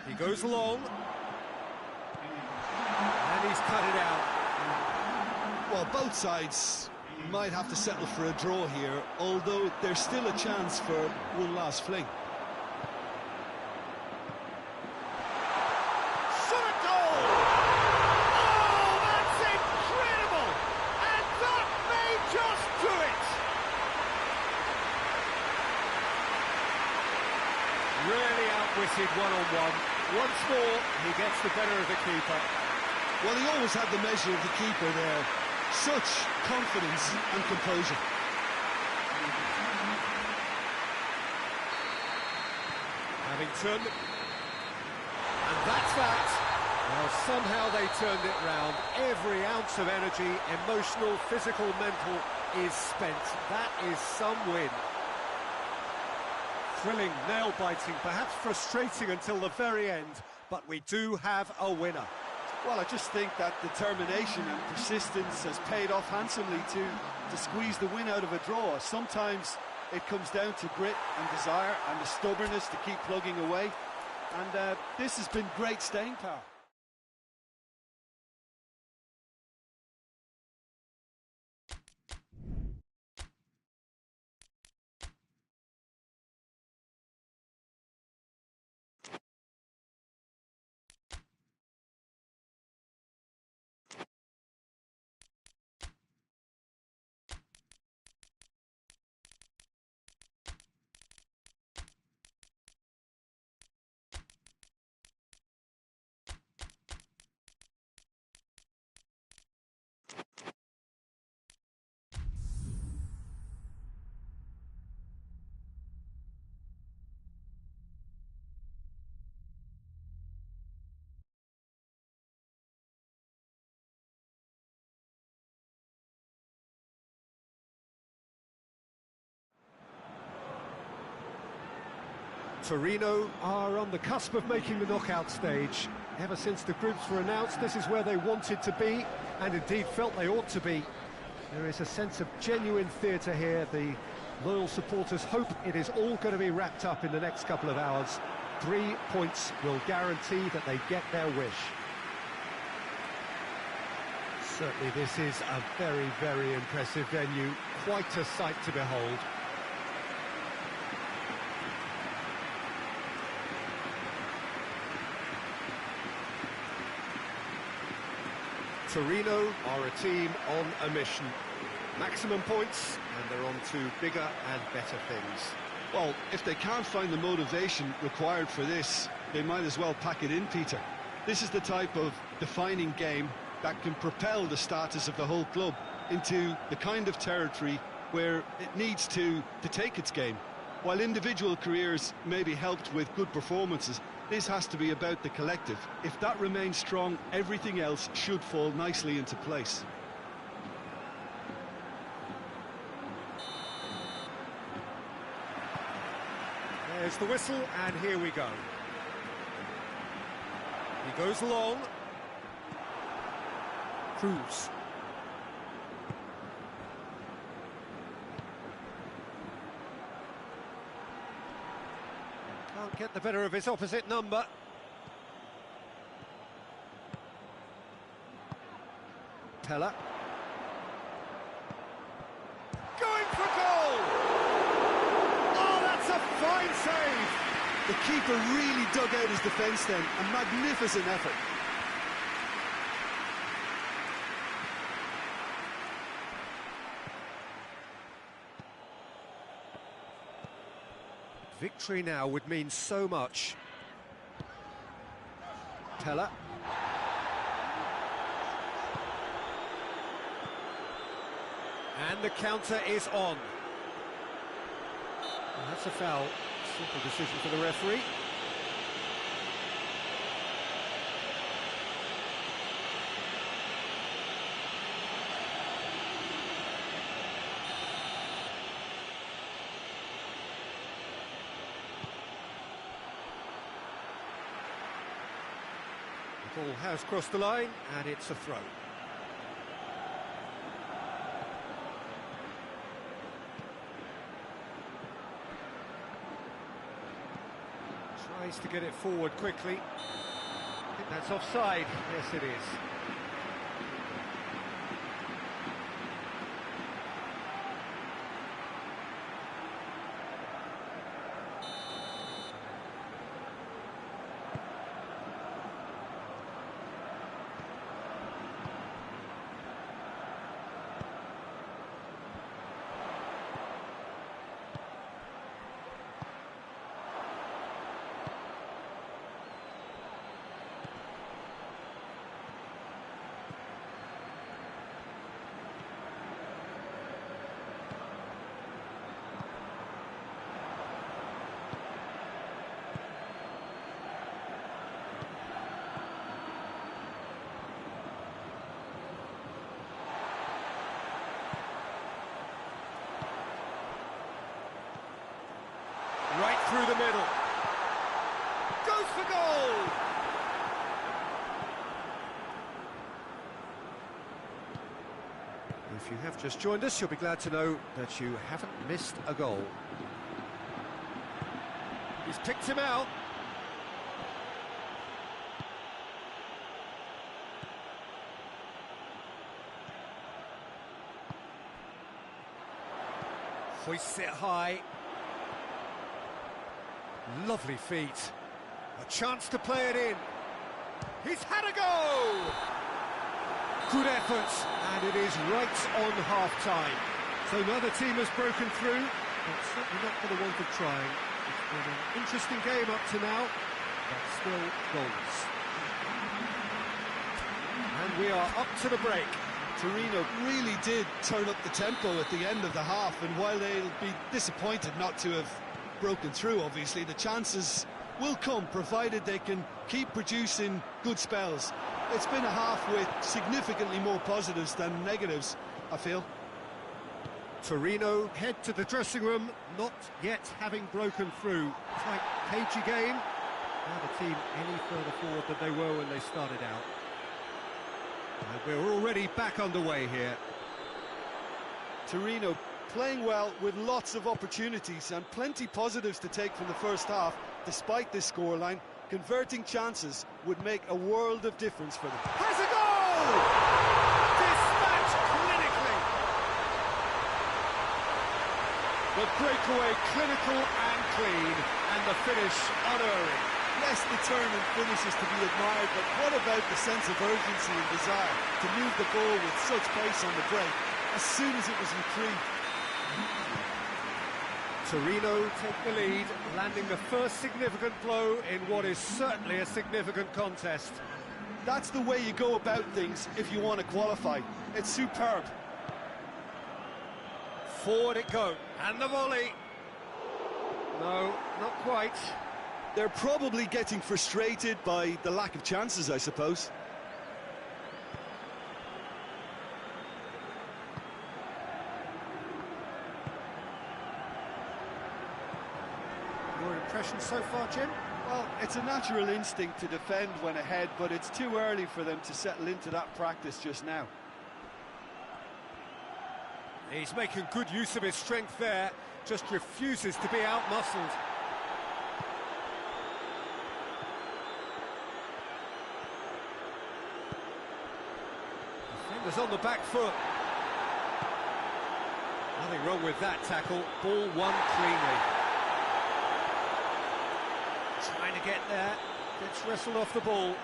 He goes long. And he's cut it out. Well, both sides might have to settle for a draw here, although there's still a chance for one last fling. Shot a goal! Oh, that's incredible! And that may just do it! Really outwitted one-on-one. Once more, he gets the better of the keeper. Well, he always had the measure of the keeper there. Such confidence and composure. Having turned... And that's that. Well, somehow they turned it round. Every ounce of energy, emotional, physical, mental, is spent. That is some win. Thrilling, nail-biting, perhaps frustrating until the very end, but we do have a winner. Well, I just think that determination and persistence has paid off handsomely to squeeze the win out of a draw. Sometimes it comes down to grit and desire and the stubbornness to keep plugging away. And this has been great staying power. Torino are on the cusp of making the knockout stage. Ever since the groups were announced, this is where they wanted to be, and indeed felt they ought to be. There is a sense of genuine theatre here. The loyal supporters hope it is all going to be wrapped up in the next couple of hours. 3 points will guarantee that they get their wish. Certainly this is a very, very impressive venue. Quite a sight to behold. Torino are a team on a mission. Maximum points, and they're on to bigger and better things. Well, if they can't find the motivation required for this, they might as well pack it in, Peter. This is the type of defining game that can propel the status of the whole club into the kind of territory where it needs to take its game. While individual careers may be helped with good performances, this has to be about the collective. If that remains strong, everything else should fall nicely into place. There's the whistle, and here we go. He goes along. Cruz. Can't get the better of his opposite number. Pella. Going for goal! Oh, that's a fine save! The keeper really dug out his defence then. A magnificent effort. Victory now would mean so much. Pella. And the counter is on. And that's a foul. Simple decision for the referee. The ball has crossed the line, and it's a throw. Tries to get it forward quickly. I think that's offside. Yes, it is. Right through the middle. Goes for goal! If you have just joined us, you'll be glad to know that you haven't missed a goal. He's picked him out. Hoists it high. Lovely feet. A chance to play it in. He's had a go! Good effort, and it is right on half-time. So neither team has broken through, but certainly not for the want of trying. It's been an interesting game up to now, but still goals. And we are up to the break. Torino really did turn up the tempo at the end of the half, and while they'll be disappointed not to have broken through, obviously, the chances will come, provided they can keep producing good spells. It's been a half with significantly more positives than negatives, I feel. Torino head to the dressing room, not yet having broken through. Tight, cagey game. Now the team any further forward than they were when they started out. And we're already back underway here. Torino playing well with lots of opportunities and plenty positives to take from the first half. Despite this scoreline, converting chances would make a world of difference for them. Has a goal! Dispatched clinically. The breakaway clinical and clean, and the finish unerring. Yes, the turn and finish is to be admired, but what about the sense of urgency and desire to move the ball with such pace on the break as soon as it was retrieved? Torino take the lead, landing the first significant blow in what is certainly a significant contest. That's the way you go about things if you want to qualify. It's superb. Forward it goes, and the volley. No, not quite. They're probably getting frustrated by the lack of chances, I suppose. Your impression so far, Jim? Well, it's a natural instinct to defend when ahead, but it's too early for them to settle into that practice just now. He's making good use of his strength there, just refuses to be out-muscled. Defender's on the back foot. Nothing wrong with that tackle. Ball won cleanly. Trying to get there, gets wrestled off the ball.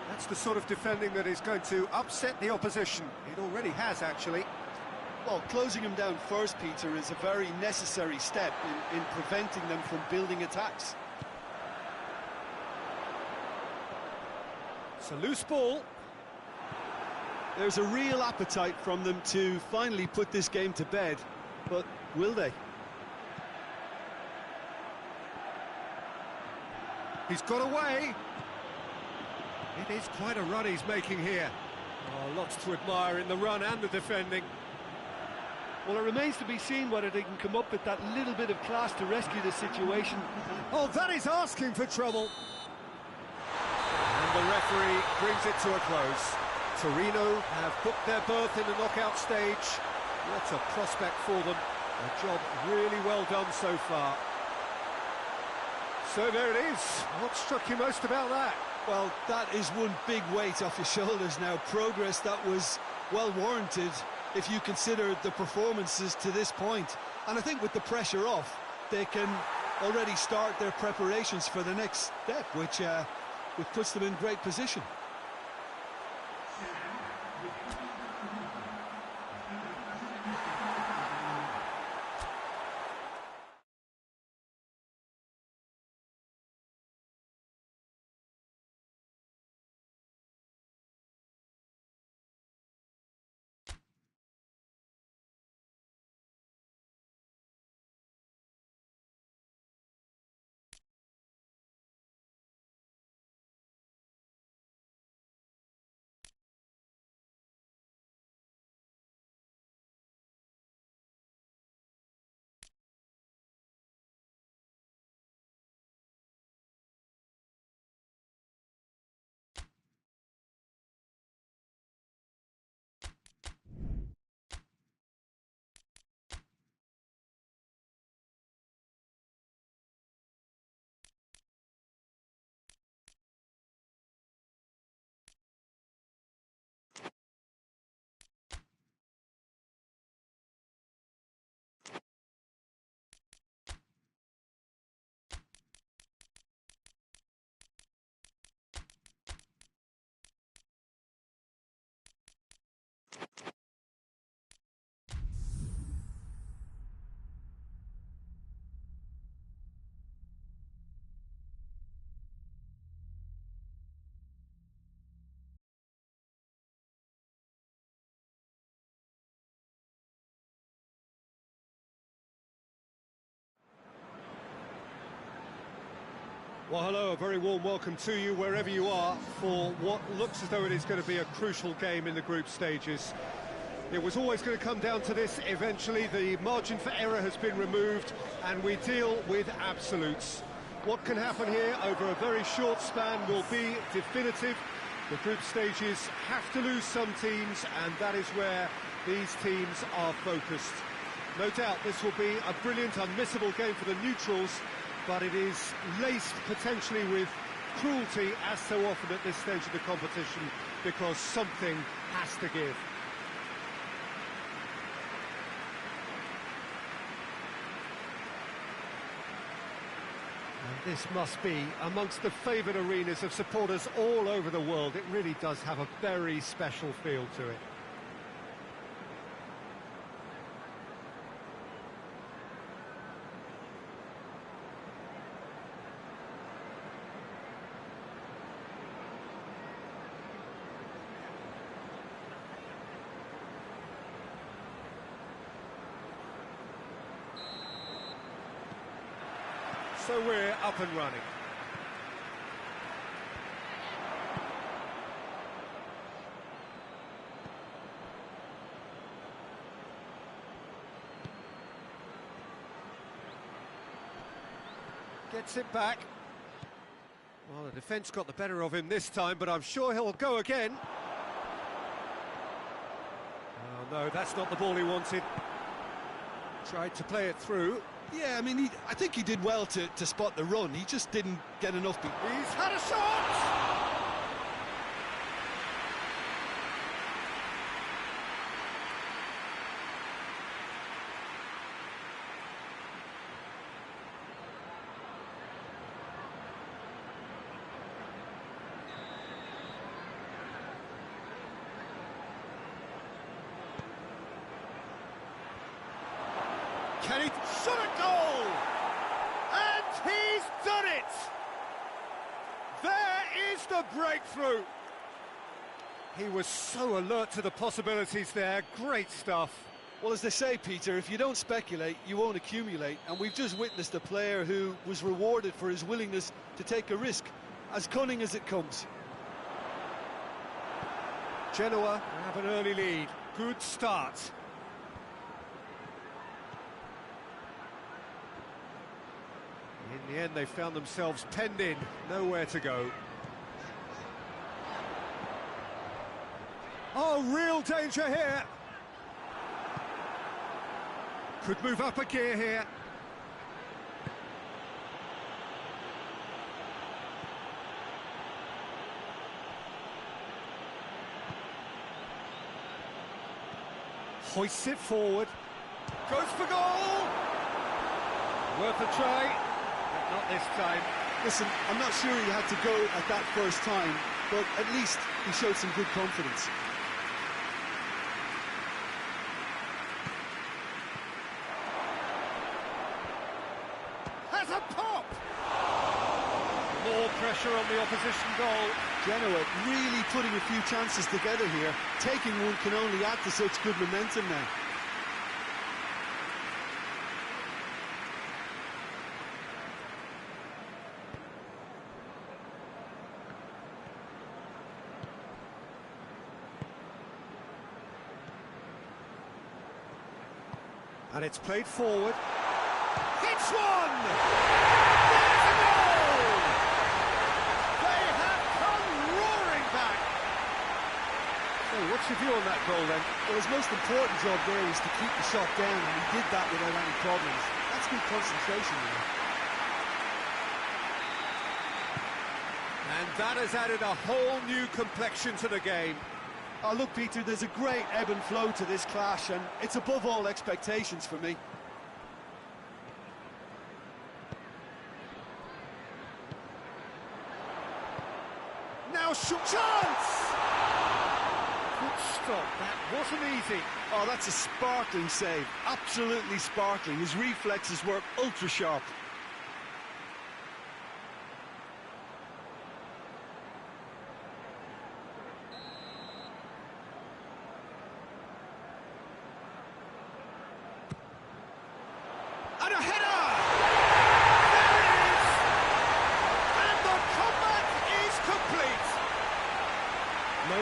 That's the sort of defending that is going to upset the opposition. It already has, actually. Well, closing them down first, Peter, is a very necessary step in preventing them from building attacks. It's a loose ball. There's a real appetite from them to finally put this game to bed, but will they? He's got away. It is quite a run he's making here. Oh, lots to admire in the run and the defending. Well, it remains to be seen whether they can come up with that little bit of class to rescue the situation. Oh, that is asking for trouble. And the referee brings it to a close. Torino have booked their berth in the knockout stage. What a prospect for them. A job really well done so far. So there it is. What struck you most about that? Well, that is one big weight off your shoulders now. Progress that was well warranted if you consider the performances to this point. And I think with the pressure off, they can already start their preparations for the next step, which puts them in great position. Well, hello, a very warm welcome to you wherever you are for what looks as though it is going to be a crucial game in the group stages. It was always going to come down to this eventually. The margin for error has been removed and we deal with absolutes. What can happen here over a very short span will be definitive. The group stages have to lose some teams, and that is where these teams are focused. No doubt this will be a brilliant, unmissable game for the neutrals, but it is laced potentially with cruelty as so often at this stage of the competition, because something has to give. And this must be amongst the favoured arenas of supporters all over the world. It really does have a very special feel to it. So we're up and running. Gets it back. Well, the defence got the better of him this time, but I'm sure he'll go again. Oh no, that's not the ball he wanted. Tried to play it through. Yeah, I mean, I think he did well to spot the run. He just didn't get enough. He's had a shot! Can he shot a goal? And he's done it! There is the breakthrough. He was so alert to the possibilities there. Great stuff. Well, as they say, Peter, if you don't speculate, you won't accumulate. And we've just witnessed a player who was rewarded for his willingness to take a risk, as cunning as it comes. Genoa have an early lead. Good start. In the end, they found themselves penned in, nowhere to go. Oh, real danger here. Could move up a gear here. Hoists it forward. Goes for goal. Worth a try. Not this time. Listen, I'm not sure he had to go at that first time, but at least he showed some good confidence. Has a pop! More pressure on the opposition goal. Genoa really putting a few chances together here. Taking one can only add to such good momentum now. And it's played forward. Hits one! There's a goal! They have come roaring back. So what's your view on that goal then? Well, his most important job there was to keep the shot down, and he did that without any problems. That's good concentration there. And that has added a whole new complexion to the game. Oh, look, Peter, there's a great ebb and flow to this clash, and it's above all expectations for me. Now shoot chance! Good stop, that wasn't easy. Oh, that's a sparkling save, absolutely sparkling. His reflexes were ultra sharp. And a header! There it is!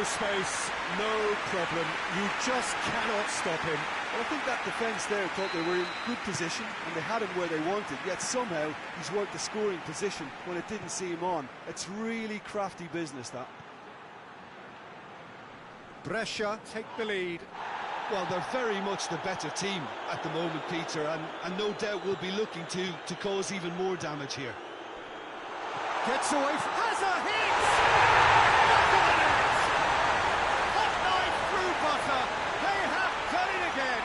no space, no problem. You just cannot stop him. Well, I think that defence there thought they were in good position and they had him where they wanted, yet somehow he's worked the scoring position when it didn't see him on. It's really crafty business, that. Brescia take the lead. Well, they're very much the better team at the moment, Peter, and no doubt will be looking to cause even more damage here. Gets away, has a hit! Hot knife through butter. They have done it again.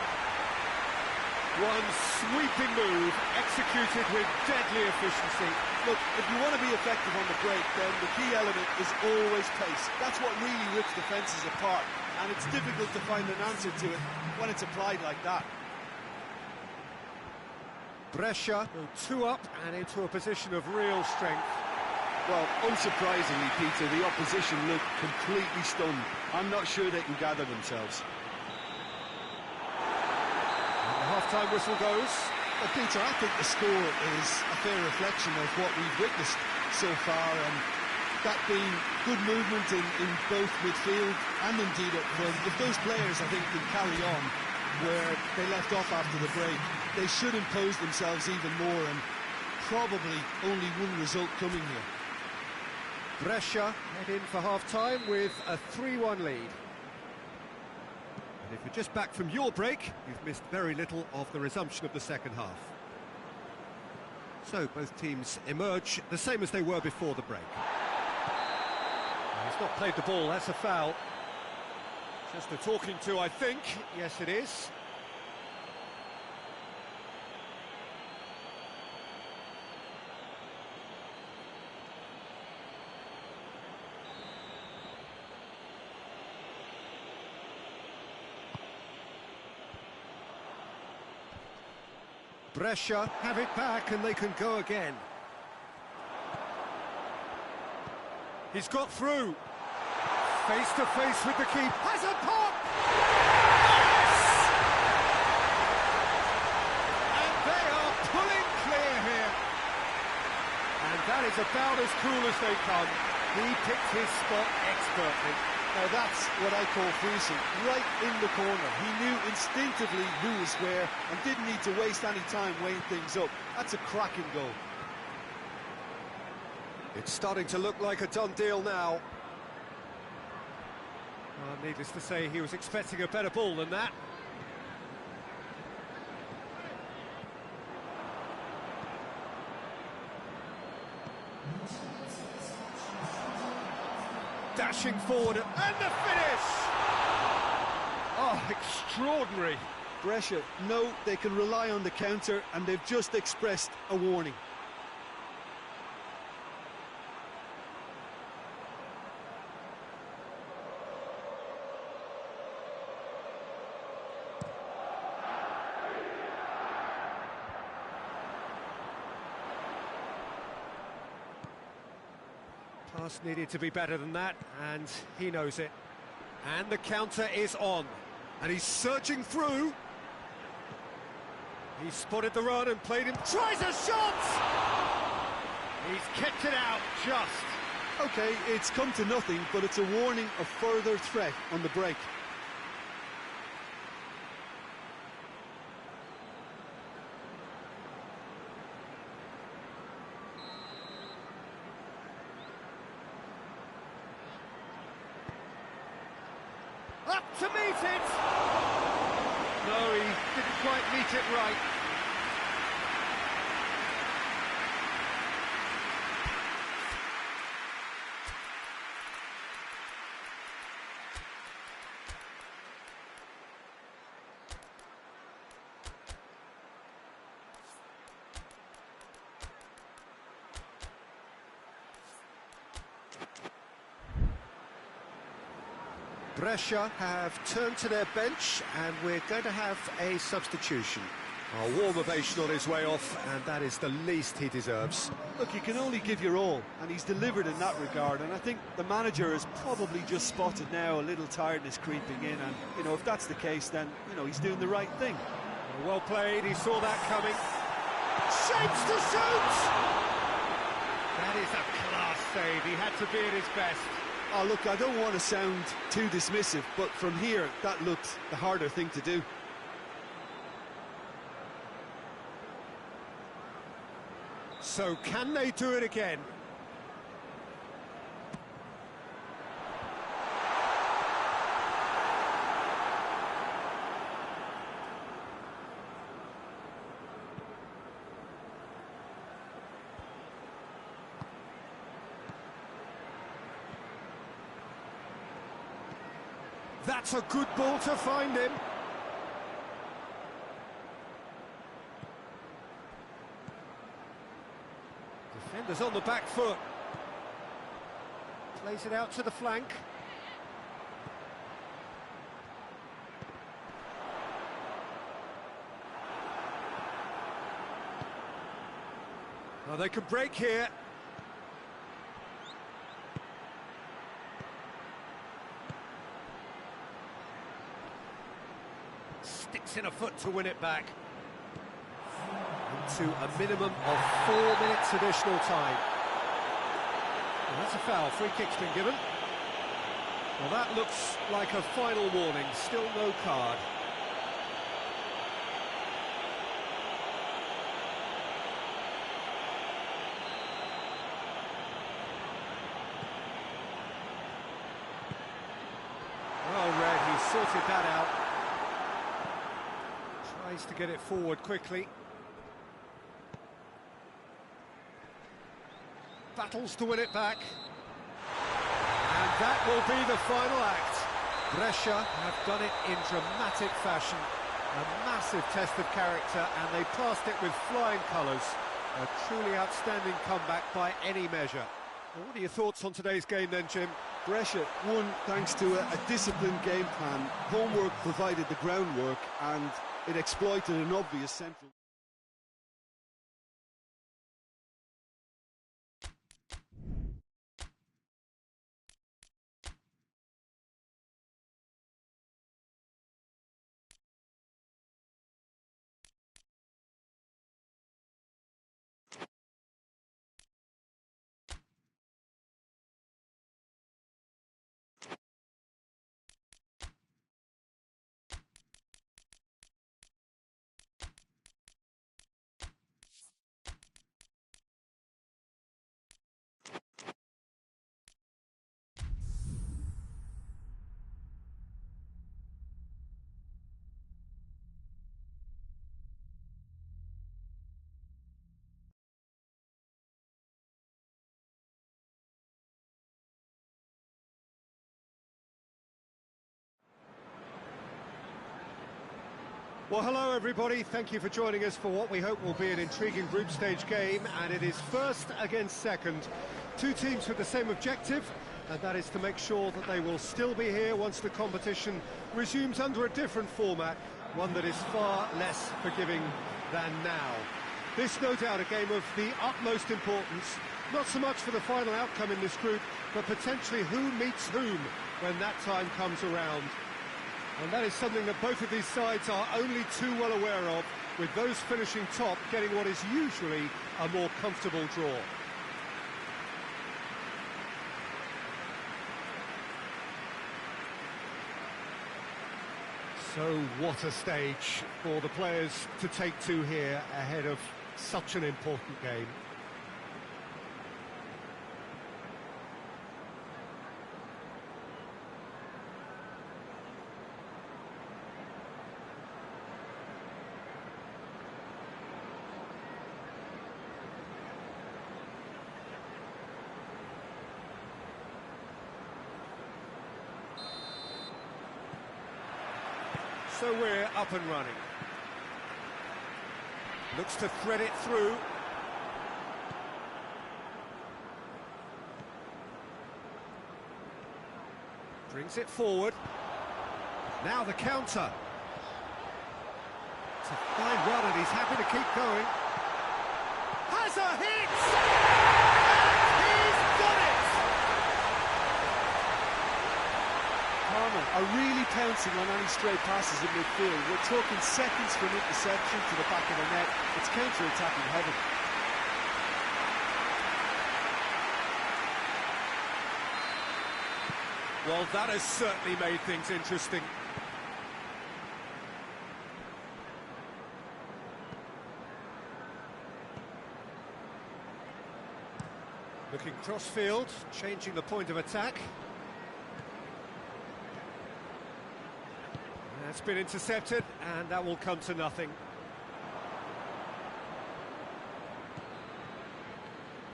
One sweeping move, executed with deadly efficiency. Look, if you want to be effective on the break, then the key element is always pace. That's what really rips defences apart, and it's difficult to find an answer to it when it's applied like that. Brescia go 2 up and into a position of real strength. Well, unsurprisingly, Peter, the opposition look completely stunned. I'm not sure they can gather themselves. And the half-time whistle goes. Well, Peter, I think the score is a fair reflection of what we've witnessed so far, and that being good movement in both midfield and indeed up front. If those players, I think, can carry on where they left off after the break, they should impose themselves even more, and probably only one result coming here. Brescia head in for half-time with a 3-1 lead. And if you're just back from your break, you've missed very little of the resumption of the second half. So both teams emerge the same as they were before the break. He's not played the ball, that's a foul. Just a talking to, I think. Yes, it is. Brescia have it back and they can go again. He's got through. Face to face with the keeper. Has a pop! Yes! And they are pulling clear here. And that is about as cool as they come. He picked his spot expertly. Now that's what I call freezing, right in the corner. He knew instinctively who was where and didn't need to waste any time weighing things up. That's a cracking goal. It's starting to look like a done deal now. Well, needless to say, he was expecting a better ball than that. Dashing forward, and the finish! Oh, extraordinary. Brescia know they can rely on the counter, and they've just expressed a warning. Pass needed to be better than that, and he knows it. And the counter is on, and he's surging through. He spotted the run and played him. Tries a shot! He's kept it out, just. Okay, it's come to nothing, but it's a warning of further threat on the break. Up to meet it! No, he didn't quite meet it right. Brescia have turned to their bench, and we're going to have a substitution. A warm ovation on his way off, and that is the least he deserves. Look, you can only give your all, and he's delivered in that regard, and I think the manager has probably just spotted now a little tiredness creeping in, and, you know, if that's the case, then, you know, he's doing the right thing. Well played, he saw that coming. Shapes to shoot! That is a class save, he had to be at his best. Oh, look, I don't want to sound too dismissive, but from here, that looked the harder thing to do. So can they do it again? That's a good ball to find him. Defenders on the back foot. Plays it out to the flank. Oh, they could break here. Sticks in a foot to win it back. Into a minimum of 4 minutes additional time. Well, that's a foul. Free kick's been given. Well, that looks like a final warning. Still no card. Well read, he sorted that out. Tries to get it forward quickly. Battles to win it back. And that will be the final act. Brescia have done it in dramatic fashion. A massive test of character, and they passed it with flying colours. A truly outstanding comeback by any measure. Well, what are your thoughts on today's game then, Jim? Brescia won thanks to a disciplined game plan. Homework provided the groundwork, and it exploited an obvious central. Well, hello everybody, thank you for joining us for what we hope will be an intriguing group stage game, and it is first against second. Two teams with the same objective, and that is to make sure that they will still be here once the competition resumes under a different format, one that is far less forgiving than now. This, no doubt, a game of the utmost importance, not so much for the final outcome in this group, but potentially who meets whom when that time comes around. And that is something that both of these sides are only too well aware of, with those finishing top getting what is usually a more comfortable draw. So what a stage for the players to take to here ahead of such an important game. So we're up and running. Looks to thread it through. Brings it forward. Now the counter. It's a fine run and he's happy to keep going. Has a hit! And he's done it! Parma are really pouncing on any stray passes in midfield. We're talking seconds from interception to the back of the net. It's counter-attacking heaven. Well, that has certainly made things interesting. Looking cross-field, changing the point of attack. That's been intercepted, and that will come to nothing.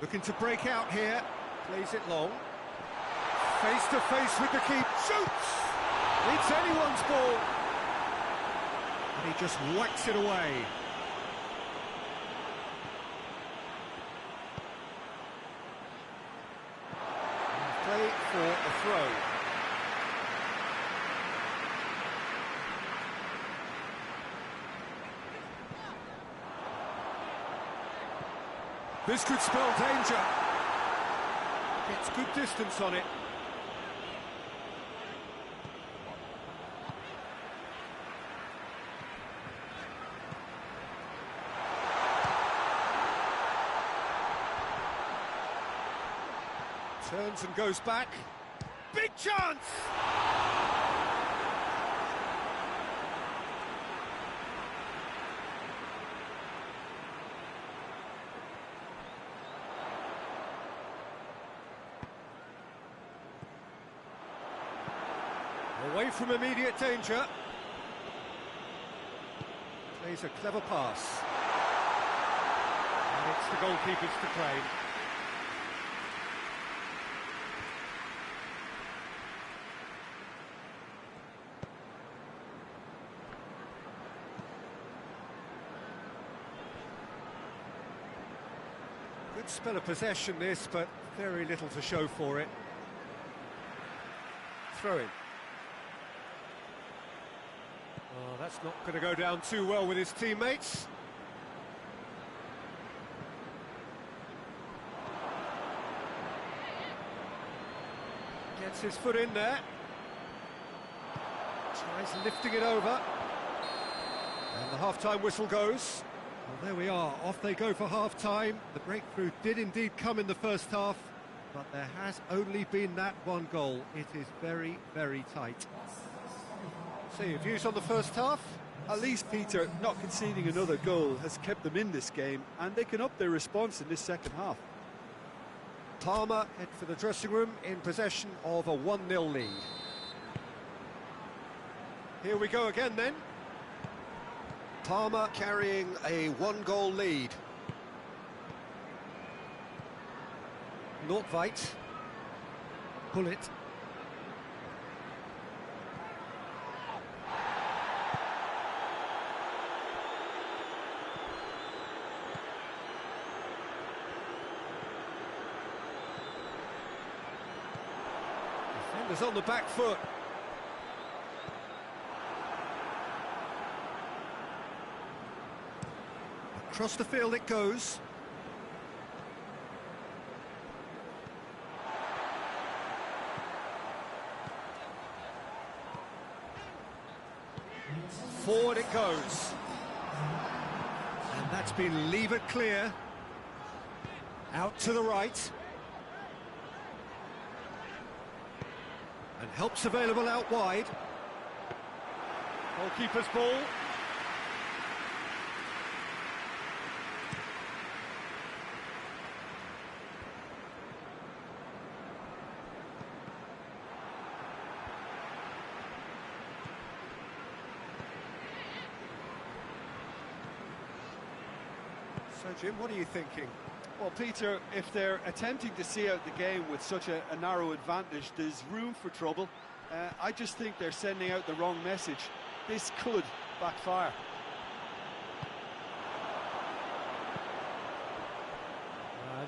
Looking to break out here, plays it long. Face to face with the keeper, shoots! It's anyone's ball! And he just whacks it away. Play for a throw. This could spell danger. Gets good distance on it. Turns and goes back. Big chance! Away from immediate danger. Plays a clever pass. And it's the goalkeepers to claim. Good spell of possession this, but very little to show for it. Throw in. Oh, that's not going to go down too well with his teammates. Gets his foot in there. Tries lifting it over. And the half-time whistle goes. Well, there we are, off they go for half-time. The breakthrough did indeed come in the first half, but there has only been that one goal. It is very, very tight. So your views on the first half? At least, Peter, not conceding another goal has kept them in this game, and they can up their response in this second half. Parma head for the dressing room in possession of a 1-0 lead. Here we go again then. Parma carrying a 1-goal lead. Nordtveit. Bullet. Defenders on the back foot. Across the field it goes. Forward it goes. And that's been levered clear. Out to the right. And help's available out wide. Goalkeeper's ball. So, Jim, what are you thinking? Well, Peter, if they're attempting to see out the game with such a narrow advantage, there's room for trouble. I just think they're sending out the wrong message. This could backfire.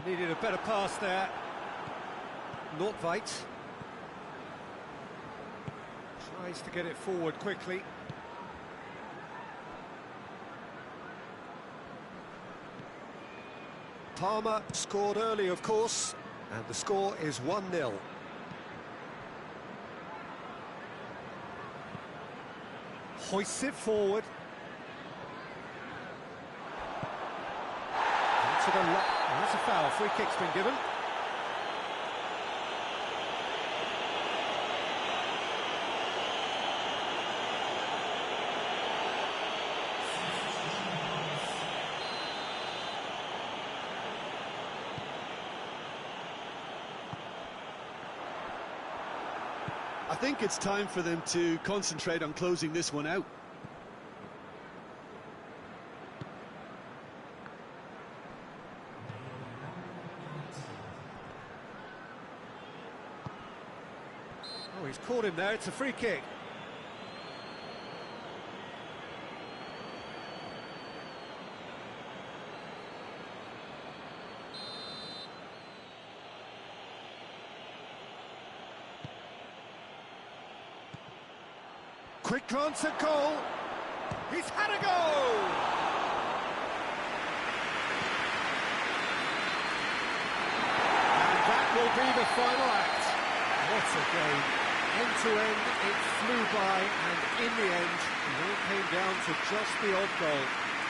Needed a better pass there. Nordtveit tries to get it forward quickly. Parma scored early, of course, and the score is 1-0. Hoists it forward. To the left. That's a foul. Free kick's been given. I think it's time for them to concentrate on closing this one out. Oh, he's caught him there, it's a free kick. Quick glance at goal. He's had a goal! And that will be the final act. What a game. End to end, it flew by, and in the end, it all came down to just the odd goal.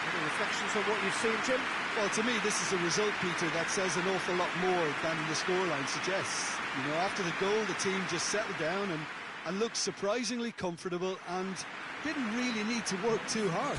Any reflections on what you've seen, Jim? Well, to me, this is a result, Peter, that says an awful lot more than the scoreline suggests. You know, after the goal, the team just settled down and looked surprisingly comfortable and didn't really need to work too hard.